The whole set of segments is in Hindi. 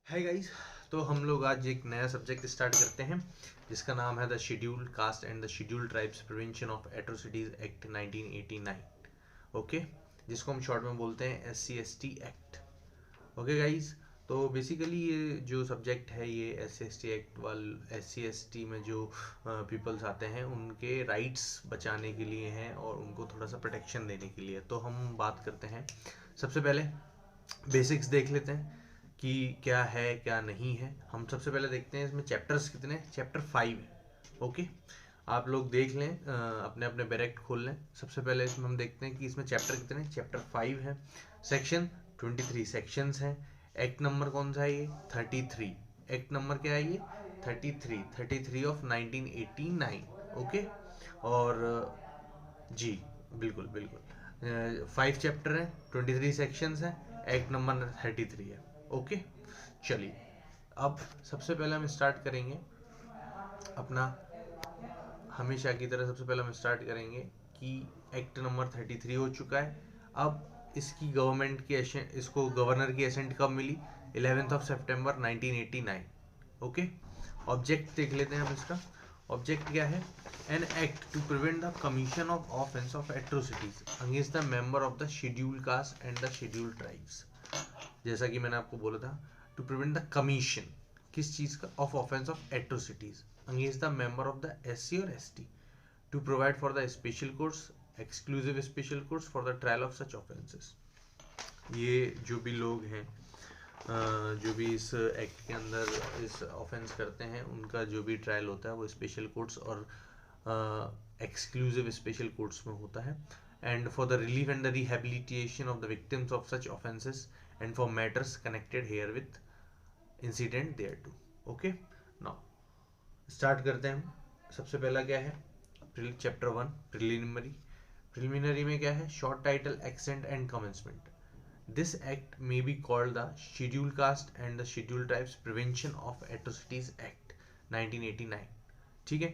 Hi guys. तो हम लोग आज एक नया सब्जेक्ट स्टार्ट करते हैं जिसका नाम है the scheduled caste and the scheduled tribes prevention of atrocities act 1989। Okay, जिसको हम शॉर्ट में बोलते हैं SC/ST एक्ट। ओके गाइस, तो बेसिकली ये जो सब्जेक्ट है ये SC/ST एक्ट SC/ST में जो पीपल्स आते हैं उनके राइट्स बचाने के लिए हैं और उनको थोड़ा सा प्रोटेक्शन देने के लिए। तो हम बात करते हैं, सबसे पहले बेसिक्स देख लेते हैं कि क्या है क्या नहीं है। हम सबसे पहले देखते हैं इसमें चैप्टर्स कितने, चैप्टर 5 है। ओके, आप लोग देख लें, अपने अपने बैरेक्ट खोल लें। सबसे पहले इसमें हम देखते हैं कि इसमें चैप्टर कितने, चैप्टर 5 है। सेक्शन 23 सेक्शंस हैं। एक्ट नंबर कौन सा है ये, 33। एक्ट नंबर क्या है ये, 33 ऑफ 1989। ओके, और जी बिल्कुल बिल्कुल 5 चैप्टर हैं, 23 सेक्शंस हैं, एक्ट नंबर 33 है। ओके, चलिए अब सबसे पहले हम स्टार्ट करेंगे अपना, हमेशा की तरह सबसे पहले हम स्टार्ट करेंगे कि एक्ट नंबर 33 हो चुका है। अब इसकी गवर्नमेंट की इसको गवर्नर की एसेंट कब मिली, 11 सितंबर 1989। ओके, ऑब्जेक्ट देख लेते हैं हम इसका। ऑब्जेक्ट क्या है, an act to prevent the commission of offence of atrocities against the member of the scheduled caste and the scheduled tribes. जैसा कि मैंने आपको बोला था, टू प्रिवेंट द कमीशन किस चीज का, of offence of atrocities against the member of the SC और ST, to provide for the special courts, exclusive special courts for the trial of such offences. ये जो भी लोग हैं, जो भी इस एक्ट के अंदर इस ऑफेंस करते हैं, उनका जो भी ट्रायल होता है वो स्पेशल कोर्ट्स और एक्सक्लूसिव स्पेशल कोर्ट्स में होता है। And for the relief and the rehabilitation of the victims of such offences and for matters connected here with incident there to. Okay, now start करते हैं हम। सबसे पहला क्या है, चैप्टर 1 प्रिलिमिनरी। प्रिलिमिनरी में क्या है, short title, accent and commencement. This act may be called the Scheduled Caste and the Scheduled Tribes Prevention of Atrocities Act 1989। ठीक है।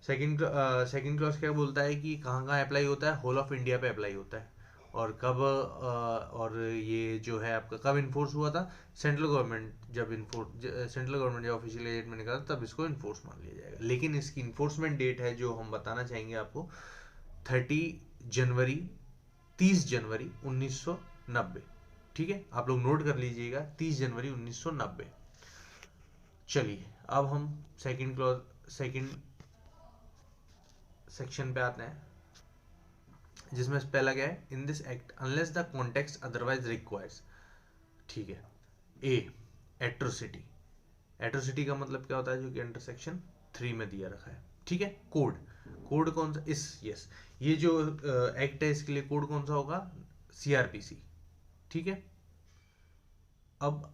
सेकंड क्लॉज क्या बोलता है कि कहाँ कहाँ अप्लाई होता है, होल ऑफ इंडिया पे अप्लाई होता है। और कब और ये जो है आपका कब इन्फोर्स हुआ था, सेंट्रल गवर्नमेंट जब ऑफिशियल एजेंट में निकाला तब इसको इन्फोर्स मान लिया जाएगा। लेकिन इसकी इन्फोर्समेंट डेट है जो हम बताना चाहेंगे आपको, 30 जनवरी 30 जनवरी 1990। ठीक है, आप लोग नोट कर लीजिएगा, 30 जनवरी 1990। चलिए अब हम सेकंड सेक्शन पे आते हैं, जिसमें पहला क्या है, in this act unless the context otherwise requires. ठीक है, ए एट्रोसिटी। एट्रोसिटी का मतलब क्या होता है, जो कि अंडर सेक्शन 3 में दिया रखा है। ठीक है, कोड, कोड कौन सा, इस यस ये जो एक्ट है इसके लिए कोड कौन सा होगा, CRPC। ठीक है, अब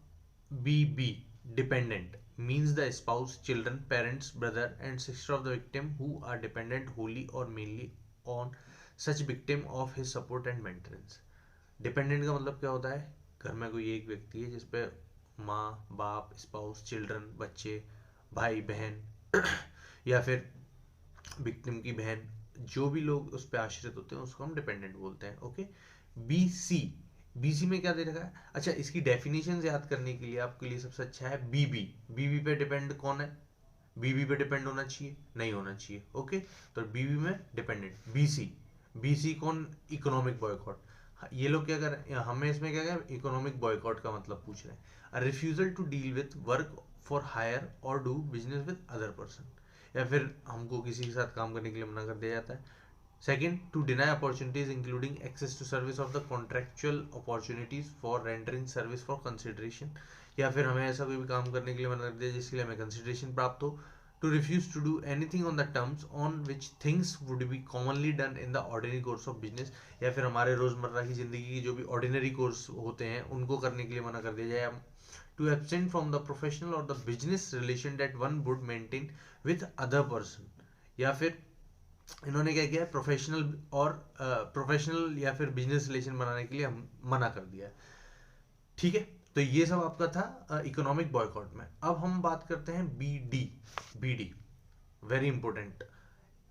BB dependent means the spouse, children, parents, brother and sister of the victim who are dependent wholly or mainly on such victim of his support and maintenance। Dependent का मतलब क्या होता है, घर में कोई एक व्यक्ति है जिसपे माँ बाप, स्पाउस, चिल्ड्रन बच्चे, भाई बहन या फिर विक्टिम की बहन, जो भी लोग उस पर आश्रित होते हैं उसको हम डिपेंडेंट बोलते हैं। ओके, BC में क्या दे रखा है, अच्छा इसकी डेफिनेशन याद करने के लिए आपके लिए सबसे अच्छा है BB पे डिपेंड कौन है, BB पे डिपेंड होना चाहिए, नहीं होना चाहिए। ओके, तो BB में डिपेंडेंट। BC कौन, इकोनॉमिक बॉयकॉट। ये लोग क्या कर रहे हैं, हमें इसमें क्या कर, इकोनॉमिक बॉयकॉट का मतलब पूछ रहे हैं। Refusal to deal with work for hire और do business with other person, या फिर हमको किसी के साथ काम करने के लिए मना कर दिया जाता है। Second, to deny opportunities including access to service of the contractual opportunities for rendering service for consideration, या फिर हमें ऐसा कोई भी काम करने के लिए मना कर दिया जिसके लिए हमें कंसिडरेशन प्राप्त हो। To refuse to do anything on the terms on which things would be commonly done in the ordinary course of business, या फिर हमारे रोजमर्रा की जिंदगी की जो भी ऑर्डिनरी कोर्स होते हैं उनको करने के लिए मना कर दिया जाए। To absent from the professional और the business relation that one would maintain with other person, या फिर इन्होंने क्या किया, प्रोफेशनल या फिर बिजनेस रिलेशन बनाने के लिए हम मना कर दिया। ठीक है, तो ये सब आपका था इकोनॉमिक बॉयकॉट में। अब हम बात करते हैं BD very important,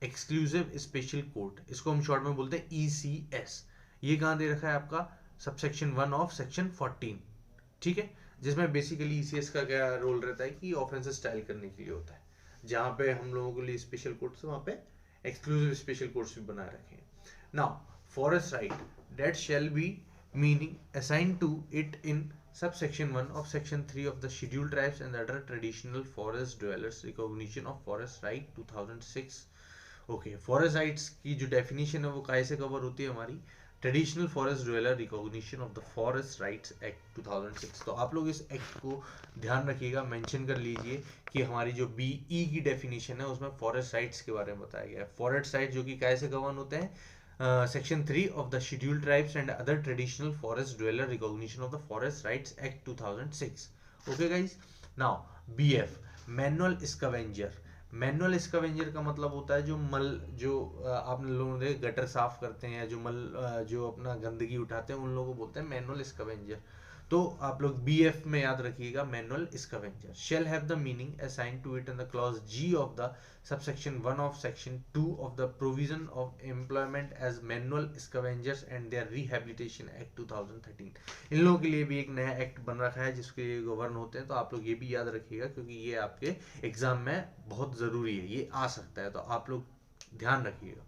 exclusive special court, इसको हम शॉर्ट में बोलते हैं ECS। ये कहां दे रखा है आपका, सबसेक्शन 1 ऑफ सेक्शन 14। ठीक है, जिसमें बेसिकली ईसीएस का क्या रोल रहता है कि ऑफेंस स्टाइल करने के लिए होता है, जहाँ पे हम लोगों के लिए स्पेशल कोर्ट्स वहाँ पे एक्सक्लूसिव स्पेशल कोर्ट्स भी बनाए रखे हैं. Now forest right that shall be meaning assigned to it in subsection 1 of section 3 of the scheduled tribes and other traditional forest dwellers recognition of forest right 2006. Okay, forest rights की जो डेफिनेशन है वो कैसे कवर होती है हमारी traditional forest dweller recognition of the forest rights act 2006. तो आप लोग इस एक्ट को ध्यान रखिएगा, मेंशन कर लीजिए कि हमारी जो बीई की डेफिनेशन है उसमें फॉरेस्ट राइट्स के बारे में बताया गया है. फॉरेस्ट राइट्स जो कि कैसे गवर्न होते हैं, Section 3 of the Scheduled Tribes and other traditional forest dweller recognition of the Forest Rights Act 2006. Okay guys, now BF Manual Scavenger. Manual scavenger का मतलब होता है जो आप लोगों ने गटर साफ करते हैं, जो अपना गंदगी उठाते हैं, उन लोगों को बोलते हैं मैनुअल स्कैवेंजर. तो आप लोग बीएफ में याद रखिएगा manual scavenger shall have the meaning assigned to it in the clause g of the subsection 1 of section 2 of the provision of employment as manual scavengers and their rehabilitation act 2013. इन लोगों के लिए भी एक नया एक्ट बन रखा है जिसके लिए गवर्न होते हैं. तो आप लोग ये भी याद रखिएगा क्योंकि ये आपके एग्जाम में बहुत जरूरी है, ये आ सकता है, तो आप लोग ध्यान रखिएगा.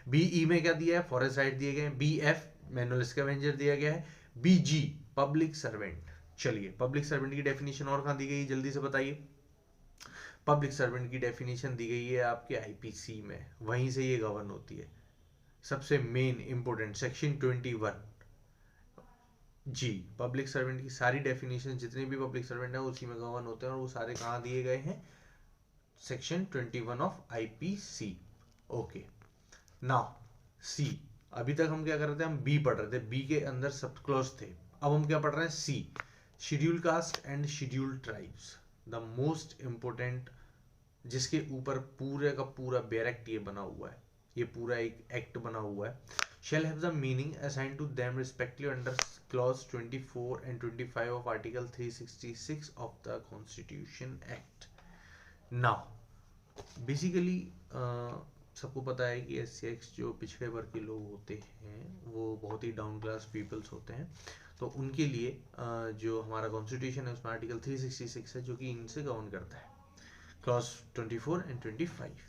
बीई में क्या दिया है, फॉरेस्ट राइट दिए गए हैं. बीएफ मैनुअल स्कैवेंजर दिया गया है. बीजी पब्लिक सर्वेंट. चलिए पब्लिक सर्वेंट की डेफिनेशन और कहाँ दी गई, जल्दी से बताइए. पब्लिक सर्वेंट की डेफिनेशन दी गई है आपके आईपीसी में, वहीं से ये गवर्न होती है. सबसे मेन इंपोर्टेंट सेक्शन 21 जी. पब्लिक सर्वेंट की सारी डेफिनेशन जितने भी पब्लिक सर्वेंट है उसी में गवर्न होते हैं, और वो सारे कहाँ दिए गए हैं, section 21 of IPC. Okay, now see. अभी तक हम क्या कर रहे थे, हम बी पढ़ रहे थे, बी के अंदर सब क्लॉज थे. अब हम क्या पढ़ रहे हैं, C. Schedule caste and schedule tribes, the most important, जिसके ऊपर पूरे का पूरा बैरेक्ट ये बना हुआ है, ये पूरा एक एक्ट बना हुआ है. shall have the meaning assigned to them respectively under clause 24 and 25 of article 366 of the constitution act. now basically सबको पता है कि SC जो पिछड़े वर्ग के लोग होते हैं वो बहुत ही डाउन क्लास पीपल्स होते हैं. तो उनके लिए जो हमारा कॉन्स्टिट्यूशन है उसमें आर्टिकल 366 है जो कि इनसे गवर्न करता है, क्लॉज 24 एंड 25.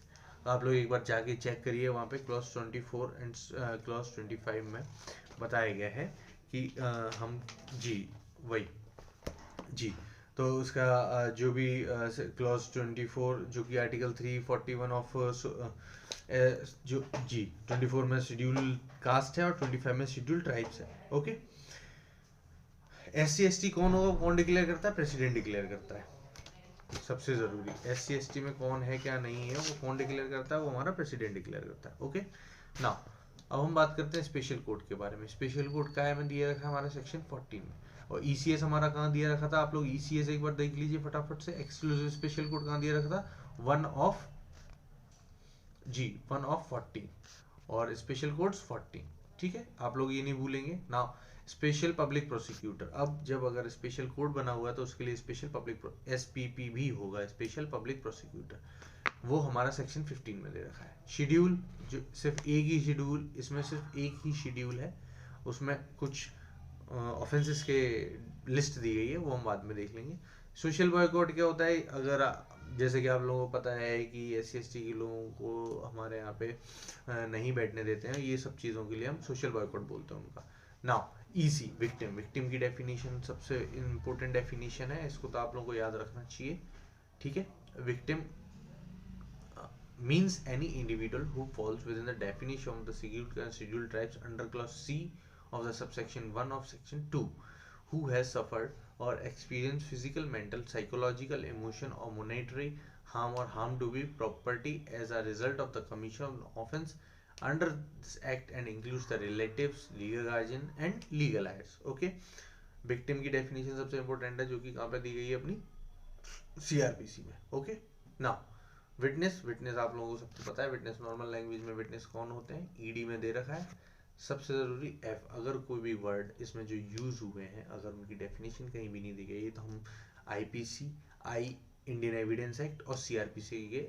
आप लोग एक बार जाके चेक करिए, वहाँ पे क्लॉज 24 एंड क्लॉज 25 में बताया गया है कि हम जी वही जी. तो उसका जो भी क्लॉज 24 जो कि आर्टिकल 341 ऑफ जो जी 24 में शेड्यूल कास्ट है और 25 में शेड्यूल ट्राइब्स है. ओके, SC/ST कौन होगा, कौन डिक्लेयर करता है, प्रेसिडेंट डिक्लेयर करता है. सबसे जरूरी SC/ST में कौन है क्या नहीं है वो कौन डिक्लेयर करता है, वो हमारा प्रेसिडेंट डिक्लेयर करता है. ओके, नाउ अब हम बात करते हैं स्पेशल कोड के बारे में. स्पेशल कोड का है में दिया रखा है हमारा सेक्शन 14 में, और ECS हमारा कहाँ दिया रखा था, आप लोग ECS एक बार देख लीजिए फटाफट से. एक्सक्लूसिव स्पेशल कोड कहाँ दिया रखा था, 1 ऑफ 14 और स्पेशल कोड्स 14. ठीक है, आप लोग ये नहीं भूलेंगे. नाउ स्पेशल पब्लिक प्रोसिक्यूटर, अब जब अगर स्पेशल कोड बना हुआ है तो उसके लिए स्पेशल पब्लिक SPP भी होगा, स्पेशल पब्लिक प्रोसिक्यूटर. वो हमारा सेक्शन 15 में दे रखा है. शेड्यूल जो सिर्फ एक ही शेड्यूल, इसमें सिर्फ एक ही शेड्यूल है, उसमें कुछ ऑफेंसेस के लिस्ट दी गई है, वो हम बाद में देख लेंगे. सोशल बॉयकॉट क्या होता है, अगर जैसे कि आप लोगों को पता है कि SC/ST के लोगों को हमारे यहाँ पे नहीं बैठने देते हैं, ये सब चीज़ों के लिए हम सोशल बॉयकॉट बोलते हैं उनका. नाउ EC विक्टिम की डेफिनेशन सबसे इम्पोर्टेंट डेफिनेशन है, इसको तो आप लोगों को याद रखना चाहिए. ठीक है, victim means any individual who falls within the definition of the scheduled tribes under clause C of the subsection 1 of section 2, who has suffered or experienced physical, mental, psychological, emotion or monetary harm or harm to be property as a result of the commission of an offense under this act and includes the relatives, legal guardian and legal heirs. Okay, victim की definition सबसे important है जो कि कहाँ पे दी गई है अपनी CRPC में. Okay, now विटनेस आप लोगों को सबको पता है. विटनेस नॉर्मल लैंग्वेज में विटनेस कौन होते हैं, ED में दे रखा है. सबसे ज़रूरी F, अगर कोई भी वर्ड इसमें जो यूज़ हुए हैं अगर उनकी डेफिनेशन कहीं भी नहीं दी गई है तो हम IPC, इंडियन एविडेंस एक्ट और CRPC के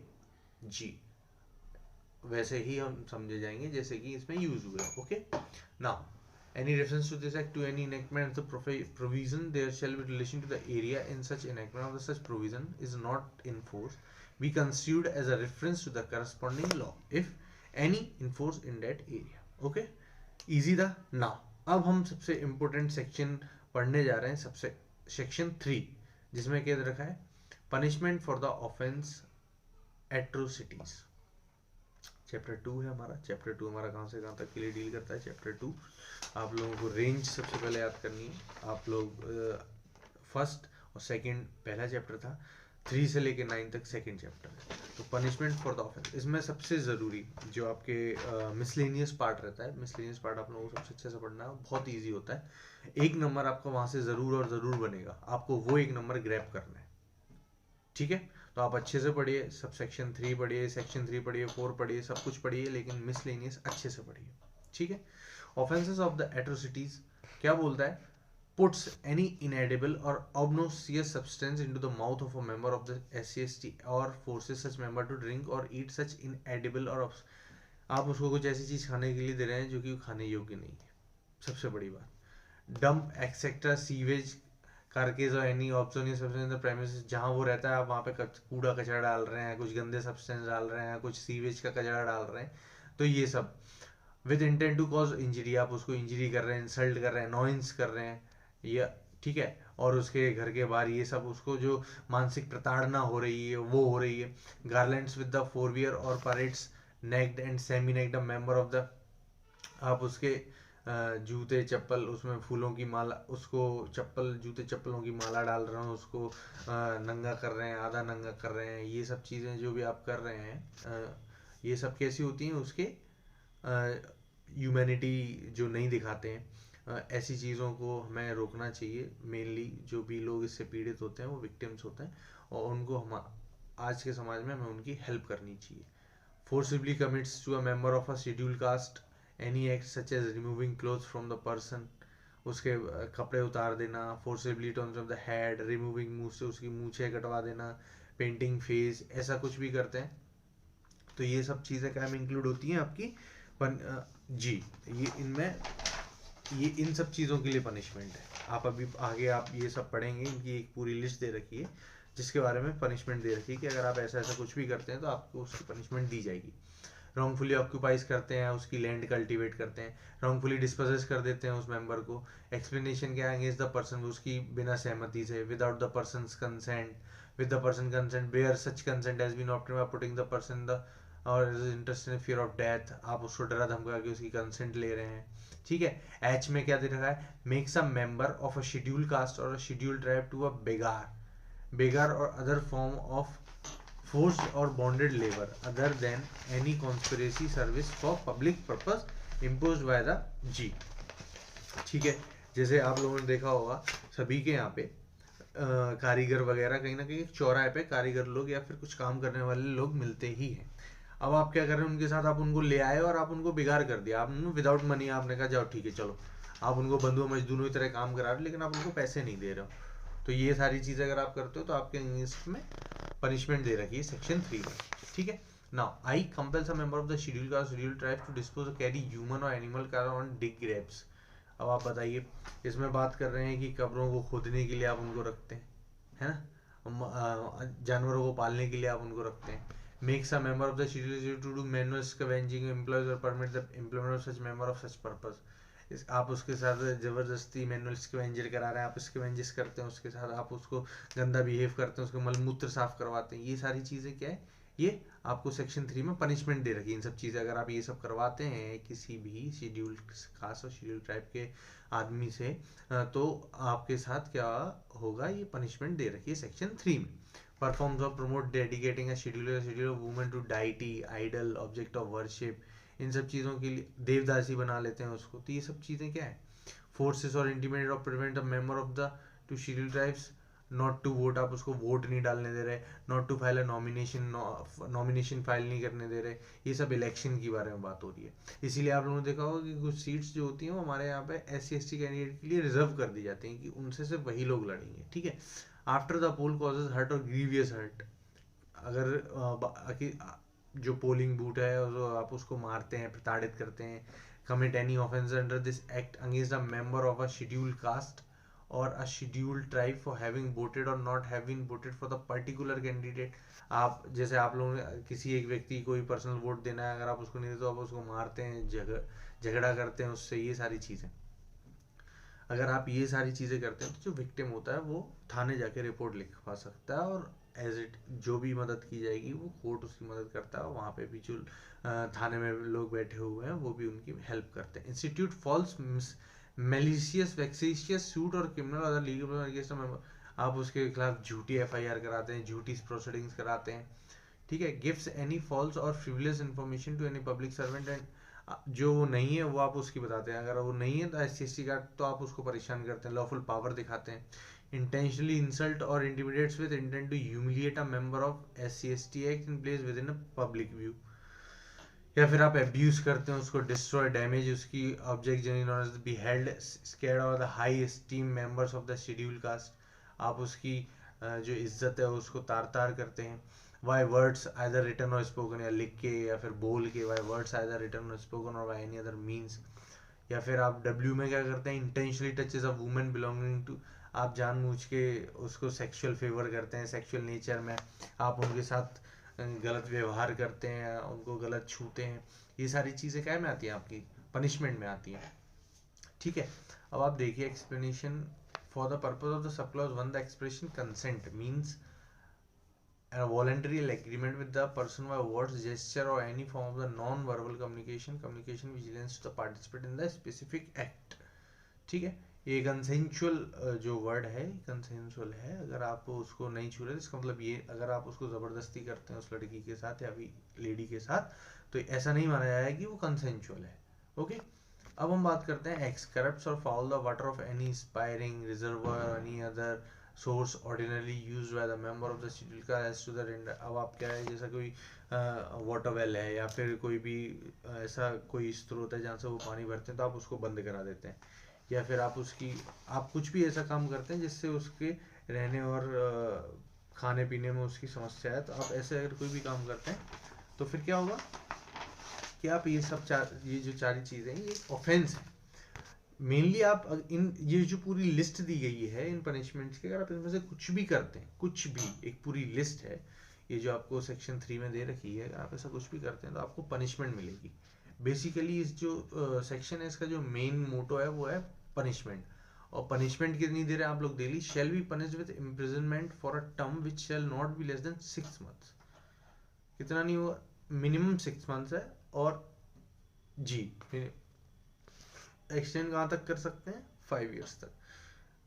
जी वैसे ही हम समझे जाएंगे जैसे कि इसमें यूज़ हुए. Okay, now Any reference to this act to any enactment of the provision there shall be relation to the area in such enactment of the such provision is not in force be considered as a reference to the corresponding law if any in force in that area. Okay, easy था now. अब हम सबसे इम्पोर्टेंट सेक्शन पढ़ने जा रहे हैं, सबसे सेक्शन 3, जिसमें क्या रखा है, punishment for the offence atrocities. Chapter 2 है हमारा. चैप्टर 2 हमारा कहाँ से कहाँ तक के लिए डील करता है. चैप्टर 2 आप लोगों को रेंज सबसे पहले याद करनी है. आप लोग फर्स्ट और सेकंड पहला चैप्टर था, 3 से लेके 9 तक सेकंड चैप्टर है. तो पनिशमेंट फॉर द ऑफेंस, इसमें सबसे ज़रूरी जो आपके मिसलेनियस पार्ट रहता है, मिसलेनियस पार्ट आप लोगों को सबसे अच्छे से पढ़ना है, बहुत ईजी होता है. एक नंबर आपका वहाँ से ज़रूर और ज़रूर बनेगा, आपको वो एक नंबर ग्रैब करना है. ठीक है, तो आप अच्छे से पढ़िए, सब सेक्शन 3 पढ़िए, सेक्शन 3 पढ़िए, 4 पढ़िए, सब कुछ पढ़िए, लेकिन मिसलेनियस अच्छे से पढ़िए. ठीक है. ऑफेंसेस ऑफ द एट्रोसिटीज क्या बोलता है, puts any inedible or obnoxious substance into the mouth of a member of the SCST or forces such member to drink or eat such inedible or आप उसको कुछ ऐसी चीज खाने के लिए दे रहे हैं जो कि खाने योग्य नहीं है. सबसे बड़ी बात, डंप एक्सेट्रा सीवेज कारकेज और any obnoxious substance in the premises, जहाँ वो रहता है आप वहाँ पे कूड़ा कचरा डाल रहे हैं, कुछ गंदे सब्सटेंस डाल रहे हैं, कुछ सीवेज का कचरा डाल रहे हैं, तो ये सब with intent to cause injury, आप उसको इंजरी कर रहे हैं, इंसल्ट कर रहे हैं, अनॉयंस कर रहे हैं, या ठीक है, और उसके घर के बाहर ये सब उसको जो मानसिक प्रताड़ना हो रही है वो हो रही है. Garlands with the footwear or parades naked and semi naked member of the, आप उसके जूते चप्पल उसमें फूलों की माला, उसको चप्पल जूते चप्पलों की माला डाल रहे हैं, उसको नंगा कर रहे हैं, आधा नंगा कर रहे हैं, ये सब चीज़ें जो भी आप कर रहे हैं, ये सब कैसी होती हैं, उसके ह्यूमैनिटी जो नहीं दिखाते हैं. ऐसी चीज़ों को हमें रोकना चाहिए. मेनली जो भी लोग इससे पीड़ित होते हैं वो विक्टिम्स होते हैं, और उनको हम आज के समाज में हमें उनकी हेल्प करनी चाहिए. Forcibly commits to a member of a schedule caste any act such as removing clothes from the person, उसके कपड़े उतार देना, forcibly turns off the head, removing मुँह से उसकी मूछें कटवा देना, पेंटिंग फेस, ऐसा कुछ भी करते हैं. तो ये सब चीज़ें क्या में इंक्लूड होती हैं आपकी जी. ये इनमें ये इन सब चीज़ों के लिए पनिशमेंट है. आप अभी आगे आप ये सब पढ़ेंगे, इनकी एक पूरी लिस्ट दे रखी है जिसके बारे में पनिशमेंट दे रखी है कि अगर आप ऐसा ऐसा कुछ भी करते हैं तो आपको उसकी पनिशमेंट दी जाएगी. रॉन्गफुली ऑक्यूपाइज करते हैं, उसकी लैंड कल्टीवेट करते हैं, रॉन्गफुली डिस्पोजेस कर देते हैं उस मेंबर को, एक्सप्लेनेशन क्या आएंगे, इज द पर्सन, उसकी बिना सहमति से, without the person consent, with the person consent, where such consent has been obtained by putting the person the और interest in fear of death, आप उसको डरा धमका के उसकी कंसेंट ले रहे हैं. ठीक है. एच में क्या दे रखा है, makes a member of a schedule caste और a schedule tribe to a begar और other form of forced or bonded labor other than any conspiracy service for public purpose imposed by the G. ठीक है. जैसे आप लोगों ने देखा होगा सभी के यहाँ पे कारीगर वगैरह कहीं ना कहीं चौराहे पे कारीगर लोग या फिर कुछ काम करने वाले लोग मिलते ही हैं. अब आप क्या कर रहे हैं उनके साथ, आप उनको ले आए और आप उनको बिगाड़ कर दिया. आप विदाउट मनी आपने कहा जाओ ठीक है चलो, आप उनको बंधुओं मजदूरों की तरह काम करा रहे, लेकिन आप उनको पैसे नहीं दे रहे हो. तो ये सारी चीज़ें अगर आप करते हो तो आपके अगेंस्ट में पनिशमेंट दे रखी है सेक्शन 3 में. ठीक है. Now I compels a member of the schedule caste schedule tribe to dispose or carry human or animal car on dig graves. अब आप बताइए, इसमें बात कर रहे हैं कि कब्रों को खोदने के लिए आप उनको रखते हैं, है ना, जानवरों को पालने के लिए आप उनको रखते हैं. Makes a member of the schedule to do manual scavenging, employs और permit the employment of such member of such purpose. आप उसके साथ ज़बरदस्ती मैनुअल स्कैवेंजर करा रहे हैं, आप स्कैवेंजेस करते हैं उसके साथ, आप उसको गंदा बिहेव करते हैं, उसको मलमूत्र साफ करवाते हैं. ये सारी चीज़ें क्या है, ये आपको सेक्शन 3 में पनिशमेंट दे रखी है. इन सब चीज़ें अगर आप ये सब करवाते हैं किसी भी शेड्यूल कास्ट और शेड्यूल ट्राइब के आदमी से, तो आपके साथ क्या होगा, ये पनिशमेंट दे रखी है सेक्शन 3 में. परफॉर्म्स और promote dedicating a schedule of women to deity idol object of worship. इन सब चीज़ों के लिए देवदासी बना लेते हैं उसको. तो ये सब चीज़ें क्या है, forces or intimate or prevent a member of the to schedule tribes not to vote, आप उसको वोट नहीं डालने दे रहे, not to file a nomination file नहीं करने दे रहे. ये सब इलेक्शन के बारे में बात हो रही है. इसीलिए आप लोगों ने देखा होगा कि कुछ सीट्स जो होती हैं वो हमारे यहाँ पे SC/ST कैंडिडेट के लिए रिजर्व कर दी जाती हैं कि उनसे सिर्फ वही लोग लड़ेंगे. ठीक है. After the poll causes hurt or grievous hurt, अगर जो पोलिंग बूथ है और आप उसको मारते हैं, प्रताड़ित करते हैं, commit any offense under this act against a member of a scheduled caste or a scheduled tribe for having voted or not having voted for the particular candidate. आप जैसे आप लोगों ने किसी एक व्यक्ति को कोई पर्सनल वोट देना है, अगर आप उसको नहीं देते तो आप उसको मारते हैं, झगड़ा करते हैं उससे, ये सारी चीज़ें। अगर आप ये सारी चीज़ें करते हैं तो जो विक्टिम होता है वो थाने जाके रिपोर्ट लिखवा सकता है, और एज इट जो भी मदद की जाएगी वो कोर्ट उसकी मदद करता है। वहाँ पे भी जो थाने में लोग बैठे हुए हैं वो भी उनकी हेल्प करते हैं। इंस्टीट्यूट फॉल्स मैलिशियस वेक्सिशियस सूट और क्रिमिनल अदर लीगल, आप उसके खिलाफ झूठी FIR कराते हैं, झूठी प्रोसीडिंग्स कराते हैं, ठीक है। Gives any false or frivolous information to any public servant, and जो वो नहीं है वो आप उसकी बताते हैं, अगर वो नहीं है तो SC कार्ड तो आप उसको परेशान करते हैं, लॉफुल पावर दिखाते हैं। इंटेंशनली इंसल्ट और intimidates with intent to humiliate a member of SC/ST act in place within a public view, या फिर आप अब्यूज करते हैं उसको, डिस्ट्रॉय डैमेज उसकी object general be held sacred और the high esteem members of the schedule caste, आप उसकी जो इज्जत है उसको तार तार करते हैं। By words either written or spoken, या लिख के या फिर बोल के, by words either written or spoken or by any other means. या फिर आप W में क्या करते हैं, intentionally touches a woman belonging to, आप जानबूझ के उसको सेक्सुअल फेवर करते हैं, सेक्सुअल नेचर में आप उनके साथ गलत व्यवहार करते हैं, उनको गलत छूते हैं। ये सारी चीज़ें क्या में आती हैं, आपकी पनिशमेंट में आती हैं, ठीक है। अब आप देखिए explanation for the purpose of the sub clause 1 the expression consent means a voluntary agreement with the person by words, gesture or any form of the non-verbal communication which lends to the participant in the specific act, ठीक है। ये कंसेंचुअल जो वर्ड है कंसेंचुअल है, अगर आप उसको नहीं छू रहे इसका मतलब ये, अगर आप उसको ज़बरदस्ती करते हैं उस लड़की के साथ या फिर लेडी के साथ तो ऐसा नहीं माना जाएगा कि वो कंसेंचुअल है, ओके। अब हम बात करते हैं एक्स करप्ट्स और foul the water of any inspiring reservoir any other source ordinarily used by the member of the schedule का एज टू द रेंडर। अब आप क्या है, जैसा कोई वाटर वेल है या फिर कोई भी ऐसा कोई स्रोत है जहाँ से वो पानी भरते हैं तो आप उसको बंद करा देते हैं, या फिर आप उसकी आप कुछ भी ऐसा काम करते हैं जिससे उसके रहने और खाने पीने में उसकी समस्या है, तो आप ऐसे अगर कोई भी काम करते हैं तो फिर क्या होगा कि आप ये सब ये जो सारी चीज़ें ये ऑफेंस है। मेनली आप इन ये जो पूरी लिस्ट दी गई है इन पनिशमेंट्स की, अगर आप इनमें से कुछ भी करते हैं, कुछ भी, एक पूरी लिस्ट है ये जो आपको सेक्शन 3 में दे रखी है, अगर आप ऐसा कुछ भी करते हैं तो आपको पनिशमेंट मिलेगी। बेसिकली इस जो सेक्शन है इसका जो मेन मोटो है वो है पनिशमेंट, और पनिशमेंट कितनी देर है आप लोग daily, shell be punished with imprisonment for a term which shall not be less than 6 months, कितना नहीं हुआ, मिनिमम 6 मंथ्स है, और जी एक्सटेंड कहाँ तक कर सकते हैं, 5 ईयर्स तक।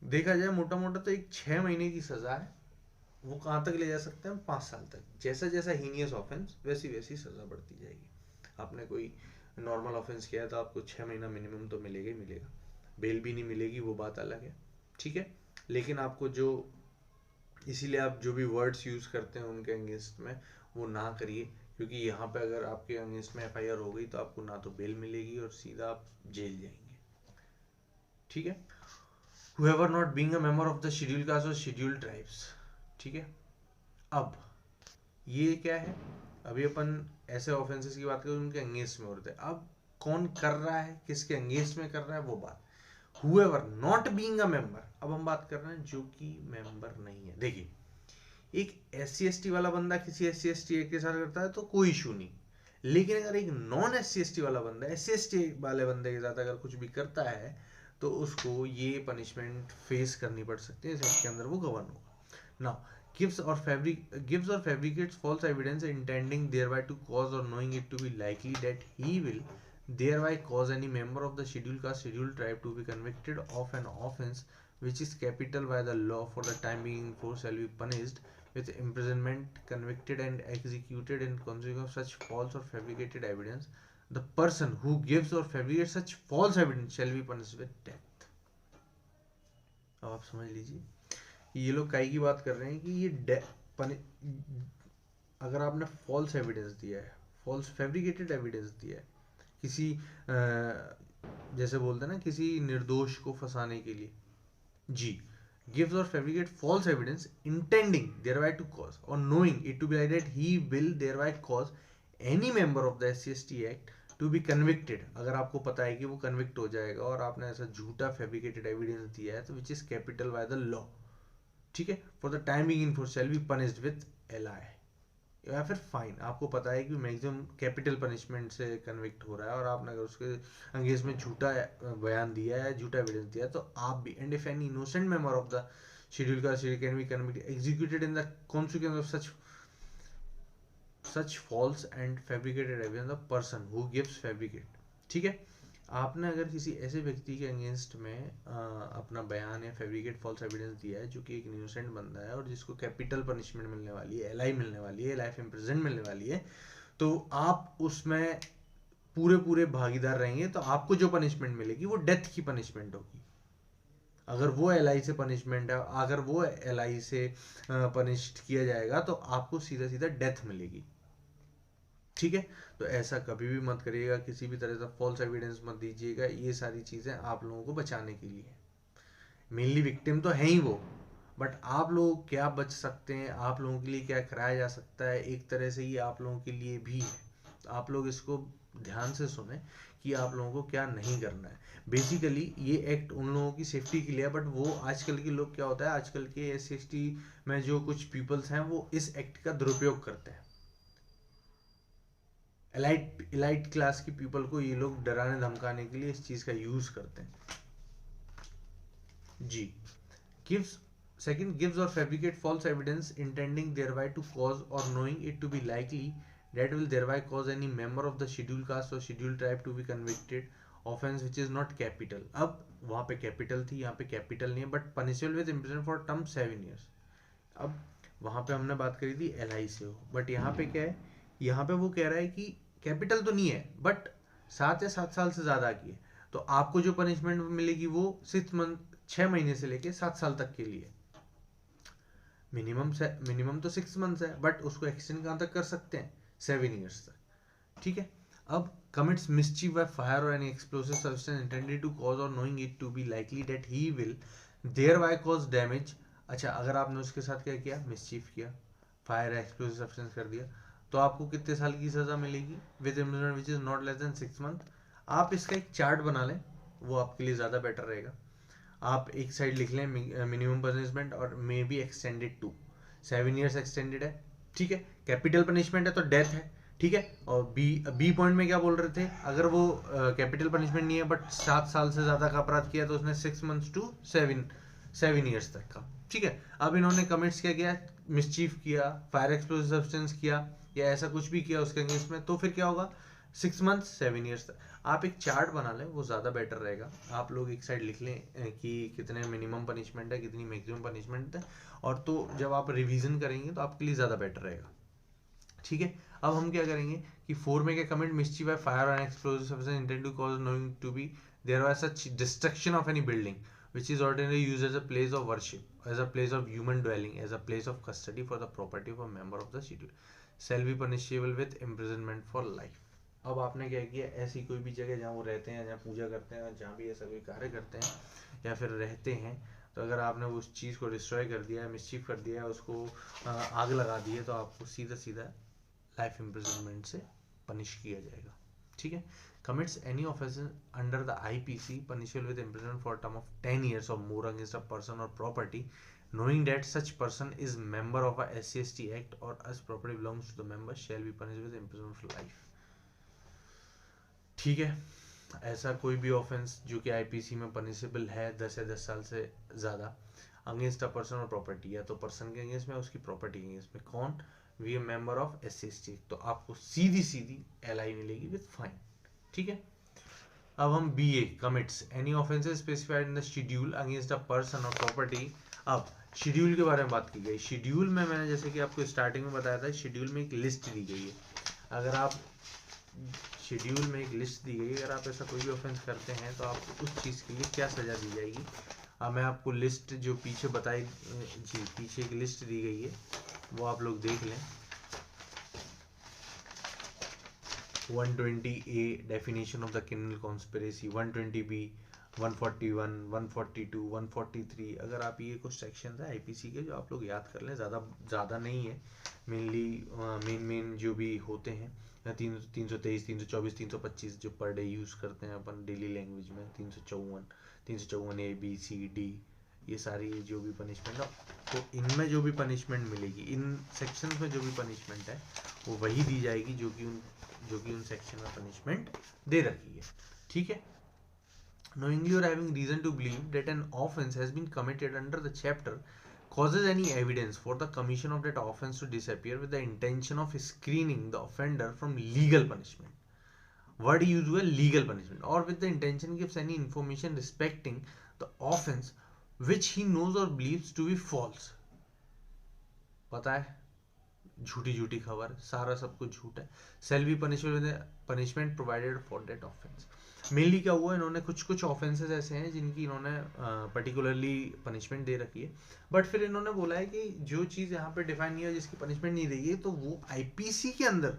देखा जाए मोटा मोटा तो एक 6 महीने की सजा है, वो कहाँ तक ले जा सकते हैं, 5 साल तक। जैसा जैसा हीनियस ऑफेंस वैसी वैसी सजा बढ़ती जाएगी। आपने कोई नॉर्मल ऑफेंस किया है तो आपको 6 महीना मिनिमम तो मिलेगा ही मिलेगा, बेल भी नहीं मिलेगी वो बात अलग है, ठीक है। लेकिन आपको जो, इसीलिए आप जो भी वर्ड्स यूज़ करते हैं उनके अगेंस्ट में वो ना करिए, क्योंकि यहाँ पे अगर आपके अगेंस्ट में FIR हो गई तो आपको ना तो बेल मिलेगी और सीधा आप जेल जाएंगे, ठीक है। whoever not being a member of the scheduled caste or scheduled tribes, ठीक है। अब ये क्या है, अभी अपन ऐसे ऑफेंसेस की बात करें उनके अगेंस्ट में होते हैं। अब कौन कर रहा है, किसके अगेंस्ट में कर रहा है वो बात, whoever not being a member, अब हम बात कर रहे हैं जो कि मेंबर नहीं है। देखिए एक SC/ST वाला बंदा किसी SC/ST के साथ करता है तो कोई इशू नहीं, लेकिन अगर एक नॉन SC/ST वाला बंदा SC/ST वाले बंदे के साथ अगर कुछ भी करता है तो उसको ये पनिशमेंट फेस करनी पड़ सकती है, इसके अंदर वो गवर्न होगा। Now gives or fabricates false evidence intending thereby to cause or knowing it to be likely that he will thereby cause any member of the scheduled caste scheduled tribe to be convicted of an offense which is capital by the law for the time being enforced shall be punished with imprisonment, convicted and executed in consequence of such false or fabricated evidence. The person who gives or fabricates such false evidence shall be punished with death. अब आप समझ लीजिए ये लोग काई की बात कर रहे हैं कि ये अगर आपने फॉल्स एविडेंस दिया है, फॉल्स फैब्रिकेटेड एविडेंस दिया है किसी जैसे बोलते हैं ना किसी निर्दोष को फंसाने के लिए, जी, gives or fabricate false evidence intending thereby to cause or knowing it to be like that he will thereby cause any member of the SC/ST act to be convicted, अगर आपको पता है कि वो कन्विक्ट हो जाएगा और आपने ऐसा झूठा फैब्रिकेटेड एविडेंस दिया है, तो which is capital by the law, ठीक है, for the time being in force shall be punished with LI या फिर फाइन। आपको पता है कि मैक्सिमम कैपिटल पनिशमेंट से कन्विक्ट हो रहा है और आपने अगर उसके अगेंस्ट में झूठा बयान दिया है, झूठा एविडेंस दिया है, तो आप भी, and if any innocent member of the schedule caste can be convicted executed in the consequence of such false and fabricated evidence the person who gives fabricate, ठीक है। आपने अगर किसी ऐसे व्यक्ति के अगेंस्ट में अपना बयान या फैब्रिकेट फॉल्स एविडेंस दिया है जो कि एक इनोसेंट बंदा है और जिसको कैपिटल पनिशमेंट मिलने वाली है, एलआई मिलने वाली है, लाइफ इम्प्रिजन मिलने वाली है, तो आप उसमें पूरे भागीदार रहेंगे, तो आपको जो पनिशमेंट मिलेगी वो डेथ की पनिशमेंट होगी। अगर वो एलआई से पनिशमेंट है, अगर वो एलआई से पनिश्ड किया जाएगा तो आपको सीधा सीधा डेथ मिलेगी, ठीक है। तो ऐसा कभी भी मत करिएगा, किसी भी तरह का फॉल्स एविडेंस मत दीजिएगा। ये सारी चीज़ें आप लोगों को बचाने के लिए, मेनली विक्टिम तो है ही वो, बट आप लोग क्या बच सकते हैं, आप लोगों के लिए क्या कराया जा सकता है, एक तरह से ये आप लोगों के लिए भी है। तो आप लोग इसको ध्यान से सुने कि आप लोगों को क्या नहीं करना है। बेसिकली ये एक्ट उन लोगों की सेफ्टी के लिए है, बट वो आजकल के लोग क्या होता है, आजकल के SC/ST में जो कुछ पीपल्स हैं वो इस एक्ट का दुरुपयोग करते हैं। एलाइट क्लास की पीपल को ये लोग डराने धमकाने के लिए इस चीज का यूज करते हैं जी। गिव्स सेकंड, गिव्स और fabricate false evidence intending thereby to cause और knowing it to be likely that will thereby cause any member of the scheduled caste or scheduled tribe to be convicted offense which is not capital। अब वहां पे कैपिटल थी, यहाँ पे कैपिटल नहीं है, but punishable with imprisonment for term 7 years। अब वहां पे हमने बात करी थी एलआई से हो, बट यहाँ पे क्या है, यहाँ पे वो कह रहा है कि कैपिटल तो नहीं है बट 7 या 7 साल से ज्यादा की है, तो आपको जो पनिशमेंट मिलेगी वो 6 महीने से लेके 7 साल तक के लिए। मिनिमम तो 6 मंथ्स है, बट उसको एक्सटेंड कहाँ तक कर सकते हैं, 7 years तक, ठीक है। अब commits mischief by fire or any explosive substance intended to cause or knowing it to be likely that he will thereby cause damage। अच्छा, अगर आपने उसके साथ क्या किया, मिसचीफ किया, फायर एक्सप्लोसिव सब्सटेंस कर दिया, तो आपको कितने साल की सजा मिलेगी, with imprisonment which is not less than 6 months। आप इसका एक चार्ट बना लें, वो आपके लिए ज़्यादा बेटर रहेगा। आप एक साइड लिख लें minimum punishment or may be extended to 7 years extended है, ठीक है। कैपिटल पनिशमेंट है तो डेथ है, ठीक है। और बी पॉइंट में क्या बोल रहे थे, अगर वो कैपिटल पनिशमेंट नहीं है बट 7 साल से ज्यादा का अपराध किया तो उसने 6 months to 7 years तक का, ठीक है। अब इन्होंने कमिट्स क्या किया, मिसचीफ किया, फायर एक्सप्लोसिव सब्सटेंस किया या ऐसा कुछ भी किया उसके अगेंस्ट में, तो फिर क्या होगा, 6 months 7 years तक। आप एक चार्ट बना लें, वो ज़्यादा बेटर रहेगा। आप लोग एक साइड लिख लें कि कितने मिनिमम पनिशमेंट है, कितनी मैक्सिमम पनिशमेंट है, और तो जब आप रिवीजन करेंगे तो आपके लिए ज़्यादा बेटर रहेगा, ठीक है। अब हम क्या करेंगे कि 4 में क्या comment, mischief by fire or explosive substance intend to cause knowing to be there was such destruction of any building which is ordinarily used as a place of worship, as a place of human dwelling, as a place of custody for the property of a member of the schedule, shall be punishable with imprisonment for life। अब आपने क्या किया, ऐसी कोई भी जगह जहाँ वो रहते हैं, जहाँ पूजा करते हैं, जहाँ भी ऐसा कोई कार्य करते हैं या फिर रहते हैं, तो अगर आपने उस चीज़ को डिस्ट्रॉय कर दिया है, मिसचीफ कर दिया है, उसको आग लगा दी है, तो आपको सीधा सीधा लाइफ इम्प्रिजनमेंट से पनिश किया जाएगा, ठीक है। commits any offense under the IPC punishable with imprisonment for a term of 10 years or more against a person or property knowing that such person is member of a SC/ST act or as property belongs to the member shall be punished with imprisonment for life, ठीक है। ऐसा कोई भी ऑफेंस जो कि आईपीसी में पनिशेबल है 10 या 10 साल से ज़्यादा अगेंस्ट अ पर्सन और प्रॉपर्टी, या तो पर्सन के अगेंस्ट में, उसकी प्रॉपर्टी के अगेंस्ट में, कौन, वी मेंबर ऑफ SC/ST, तो आपको सीधी एलआई मिलेगी विद फाइन, ठीक है। अब हम BA commits any offences specified in the schedule against a person और प्रॉपर्टी। अब शेड्यूल के बारे में बात की गई, शेड्यूल में मैंने जैसे कि आपको स्टार्टिंग में बताया था, शेड्यूल में एक लिस्ट दी गई है। अगर आप शेड्यूल में एक लिस्ट दी गई है, अगर आप ऐसा कोई भी ऑफेंस करते हैं तो आपको उस चीज़ के लिए क्या सज़ा दी जाएगी। अब मैं आपको लिस्ट जो पीछे बताई जी, पीछे एक लिस्ट दी गई है, वो आप लोग देख लें। 120A definition of the criminal conspiracy, 120B 141, 142, 143, अगर आप ये कुछ सेक्शन है आईपीसी के जो आप लोग याद कर लें, ज़्यादा नहीं है, मेनली मेन जो भी होते हैं 323, 324, 325 जो पर डे यूज़ करते हैं अपन डेली लैंग्वेज में, 354 ए बी सी डी, ये सारी जो भी पनिशमेंट है, तो इनमें जो भी पनिशमेंट मिलेगी, इन सेक्शंस में जो भी पनिशमेंट है वो वही दी जाएगी जो कि उन सेक्शन में पनिशमेंट दे रखी है, ठीक है। Knowingly or having reason to believe that an offence has been committed under the chapter causes any evidence for the commission of that offence to disappear with the intention of screening the offender from legal punishment. Word used हुआ legal punishment, or with the intention gives any information respecting the offence which he knows or believes to be false. पता है झूठी खबर, सारा सब कुछ झूठ है. Shall be punished with the punishment provided for that offence. Mainly क्या हुआ, इन्होंने कुछ ऑफेंसेस ऐसे हैं जिनकी इन्होंने पर्टिकुलरली पनिशमेंट दे रखी है, बट फिर इन्होंने बोला है कि जो चीज़ यहाँ पे डिफाइन नहीं है, जिसकी पनिशमेंट नहीं रही है, तो वो आईपीसी के अंदर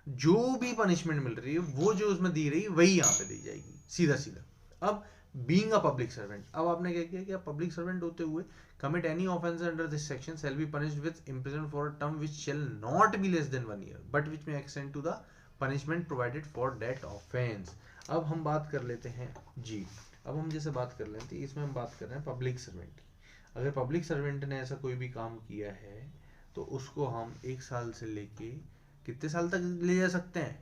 जो भी पनिशमेंट मिल रही है वो जो उसमें दी रही है वही यहाँ पे दी जाएगी, सीधा सीधा. अब बीइंग अ पब्लिक सर्वेंट, अब आपने क्या किया कि आप पब्लिक सर्वेंट होते हुए commit any offence under this section shall be punished with imprisonment for a term which shall not be less than 1 year but which may extend to the punishment provided for that offence. अब हम बात कर लेते हैं जी, अब हम जैसे बात कर लेते हैं, इसमें हम बात कर रहे हैं पब्लिक सर्वेंट की. अगर पब्लिक सर्वेंट ने ऐसा कोई भी काम किया है तो उसको हम 1 साल से लेके कितने साल तक ले जा सकते हैं,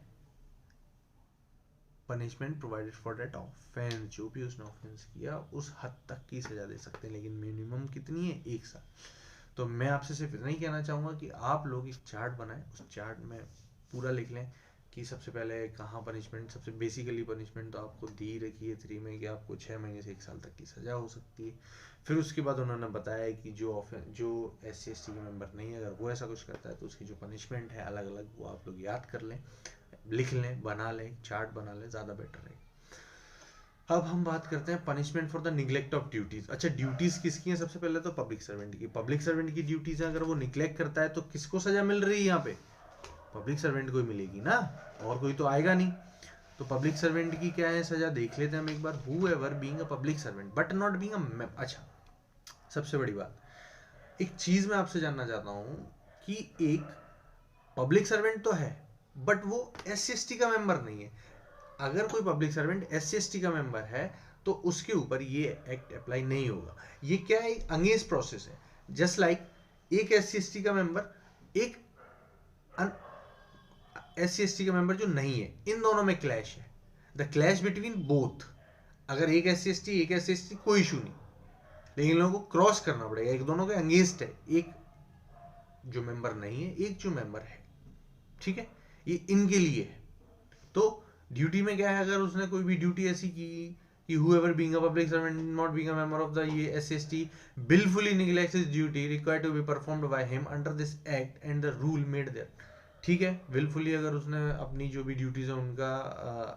punishment provided for that offence, जो भी उसने ऑफेंस किया उस हद तक की सजा दे सकते हैं, लेकिन मिनिमम कितनी है, 1 साल. तो मैं आपसे सिर्फ इतना ही कहना चाहूँगा कि आप लोग एक चार्ट बनाएं, उस चार्ट में पूरा लिख लें कि सबसे पहले कहाँ पनिशमेंट, सबसे बेसिकली पनिशमेंट तो आपको दी रखी है 3 में कि आपको 6 महीने से 1 साल तक की सज़ा हो सकती है. फिर उसके बाद उन्होंने बताया कि जो SC/ST के मेंबर नहीं है, अगर वो ऐसा कुछ करता है तो उसकी जो पनिशमेंट है अलग अलग, वो आप लोग याद कर लें, लिख लें, बना लें, चार्ट बना लें, ज़्यादा बेटर है. अब हम बात करते हैं punishment for the neglect of duties. अच्छा, ड्यूटीज किसकी है, सबसे पहले तो पब्लिक सर्वेंट की. पब्लिक सर्वेंट की ड्यूटीज है, अगर वो निग्लेक्ट करता है तो किसको सजा मिल रही है यहाँ पे, पब्लिक सर्वेंट को ही मिलेगी ना, और कोई तो आएगा नहीं. तो पब्लिक सर्वेंट की क्या है सजा, देख लेते हैं हम एक बार. Whoever being a public servant but not being a, अच्छा सबसे बड़ी बात, एक चीज मैं आपसे जानना चाहता हूँ कि एक पब्लिक सर्वेंट तो है बट वो SC/ST का मेंबर नहीं है. अगर कोई पब्लिक सर्वेंट SC/ST का मेंबर है तो उसके ऊपर ये एक्ट अप्लाई नहीं होगा. ये क्या है, अंगेंस्ट प्रोसेस है. जस्ट लाइक एक SC/ST का मेंबर, एक SC/ST का मेंबर जो नहीं है, इन दोनों में क्लैश है. The clash between both. अगर एक SC/ST एक SC/ST कोई इशू नहीं, लेकिन इन लोगों को क्रॉस करना पड़ेगा, एक दोनों के अंगेंस्ट है, एक जो मेंबर नहीं है, एक जो मेंबर है, ठीक है, ये इनके लिए है. तो ड्यूटी में क्या है, अगर उसने कोई भी ड्यूटी ऐसी की कि whoever being a public servant not being a member of the SC/ST willfully neglects his duty required to be performed by him under this act and the rule made there. ठीक है, willfully अगर उसने अपनी जो भी ड्यूटीज है उनका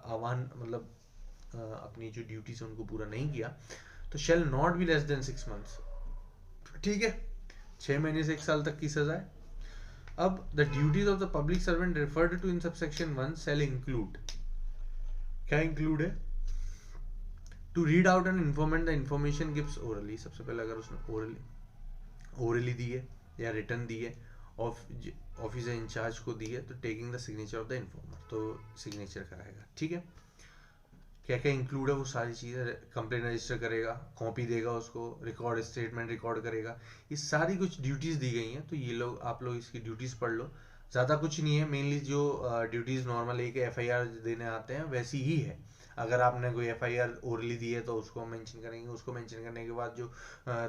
आह्वान, मतलब अपनी जो ड्यूटीज है उनको पूरा नहीं किया, तो shall not be less than 6 months. ठीक है, 6 महीने से 1 साल तक की सजा है. अब the duties of the public servant referred to in subsection 1 shall include, क्या इंक्लूड है, to read out and informant the information gives orally. सबसे पहले अगर उसने ओरली दी है या रिटर्न दी है, ऑफिसर इंचार्ज को दी है, तो taking the signature of the informer, तो सिग्नेचर कराएगा. ठीक है, क्या क्या इंक्लूड है वो सारी चीज़ें, कंप्लेन रजिस्टर करेगा, कॉपी देगा उसको, रिकॉर्ड स्टेटमेंट रिकॉर्ड करेगा, ये सारी कुछ ड्यूटीज़ दी गई हैं. तो ये लोग, आप लोग इसकी ड्यूटीज़ पढ़ लो. ज़्यादा कुछ नहीं है, मेनली जो ड्यूटीज़ नॉर्मल एक FIR देने आते हैं वैसी ही है. अगर आपने कोई FIR ओरली दी है तो उसको मेंशन करेंगे, उसको मेंशन करने के बाद जो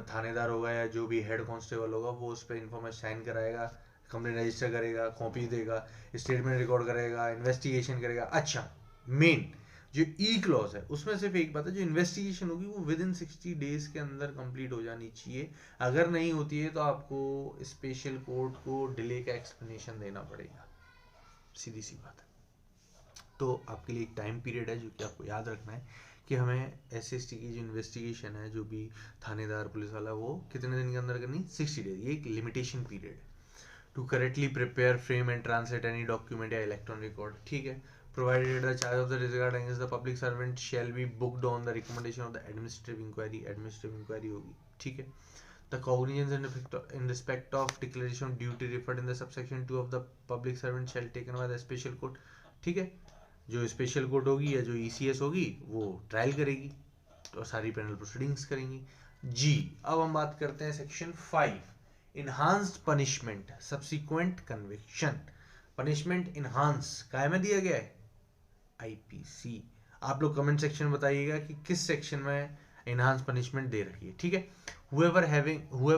थानेदार होगा या जो भी हेड कांस्टेबल होगा वो उस पर इन्फॉर्मेशन साइन कराएगा, कंप्लेन रजिस्टर करेगा, कॉपी देगा, स्टेटमेंट रिकॉर्ड करेगा, इन्वेस्टिगेशन करेगा. अच्छा, मेन जो क्लॉज है उसमें सिर्फ एक बात है, जो इन्वेस्टिगेशन होगी वो विद इन 60 डेज के अंदर कंप्लीट हो जानी चाहिए. अगर नहीं होती है तो आपको स्पेशल कोर्ट को डिले का एक्सप्लेनेशन देना पड़ेगा, सीधी सी बात है. तो आपके लिए एक टाइम पीरियड है जो कि आपको याद रखना है कि हमें SC/ST की जो इन्वेस्टिगेशन है, जो भी थानेदार पुलिस वाला, वो कितने दिन के अंदर करनी, 60 डेज. ये एक लिमिटेशन पीरियड है. To correctly prepare, frame and translate any document या इलेक्ट्रॉनिक रिकॉर्ड. ठीक है, provided the charge of the disregard against the public servant shall be booked on the recommendation of the administrative inquiry होगी, ठीक है. The cognizance in respect of declaration of duty referred in the subsection 2 of the public servant shall taken by the special court, ठीक है. जो स्पेशल कोर्ट होगी या जो ECS होगी वो ट्रायल करेगी तो सारी पेनल प्रोसीडिंग्स करेंगी. जी, अब हम बात करते हैं section 5, enhanced punishment subsequent conviction. Punishment enhance काय में दिया गया है? IPC. आप लोग कमेंट सेक्शन में बताइएगा कि किस सेक्शन में इनहांस पनिशमेंट दे रखी है, ठीक है. whoever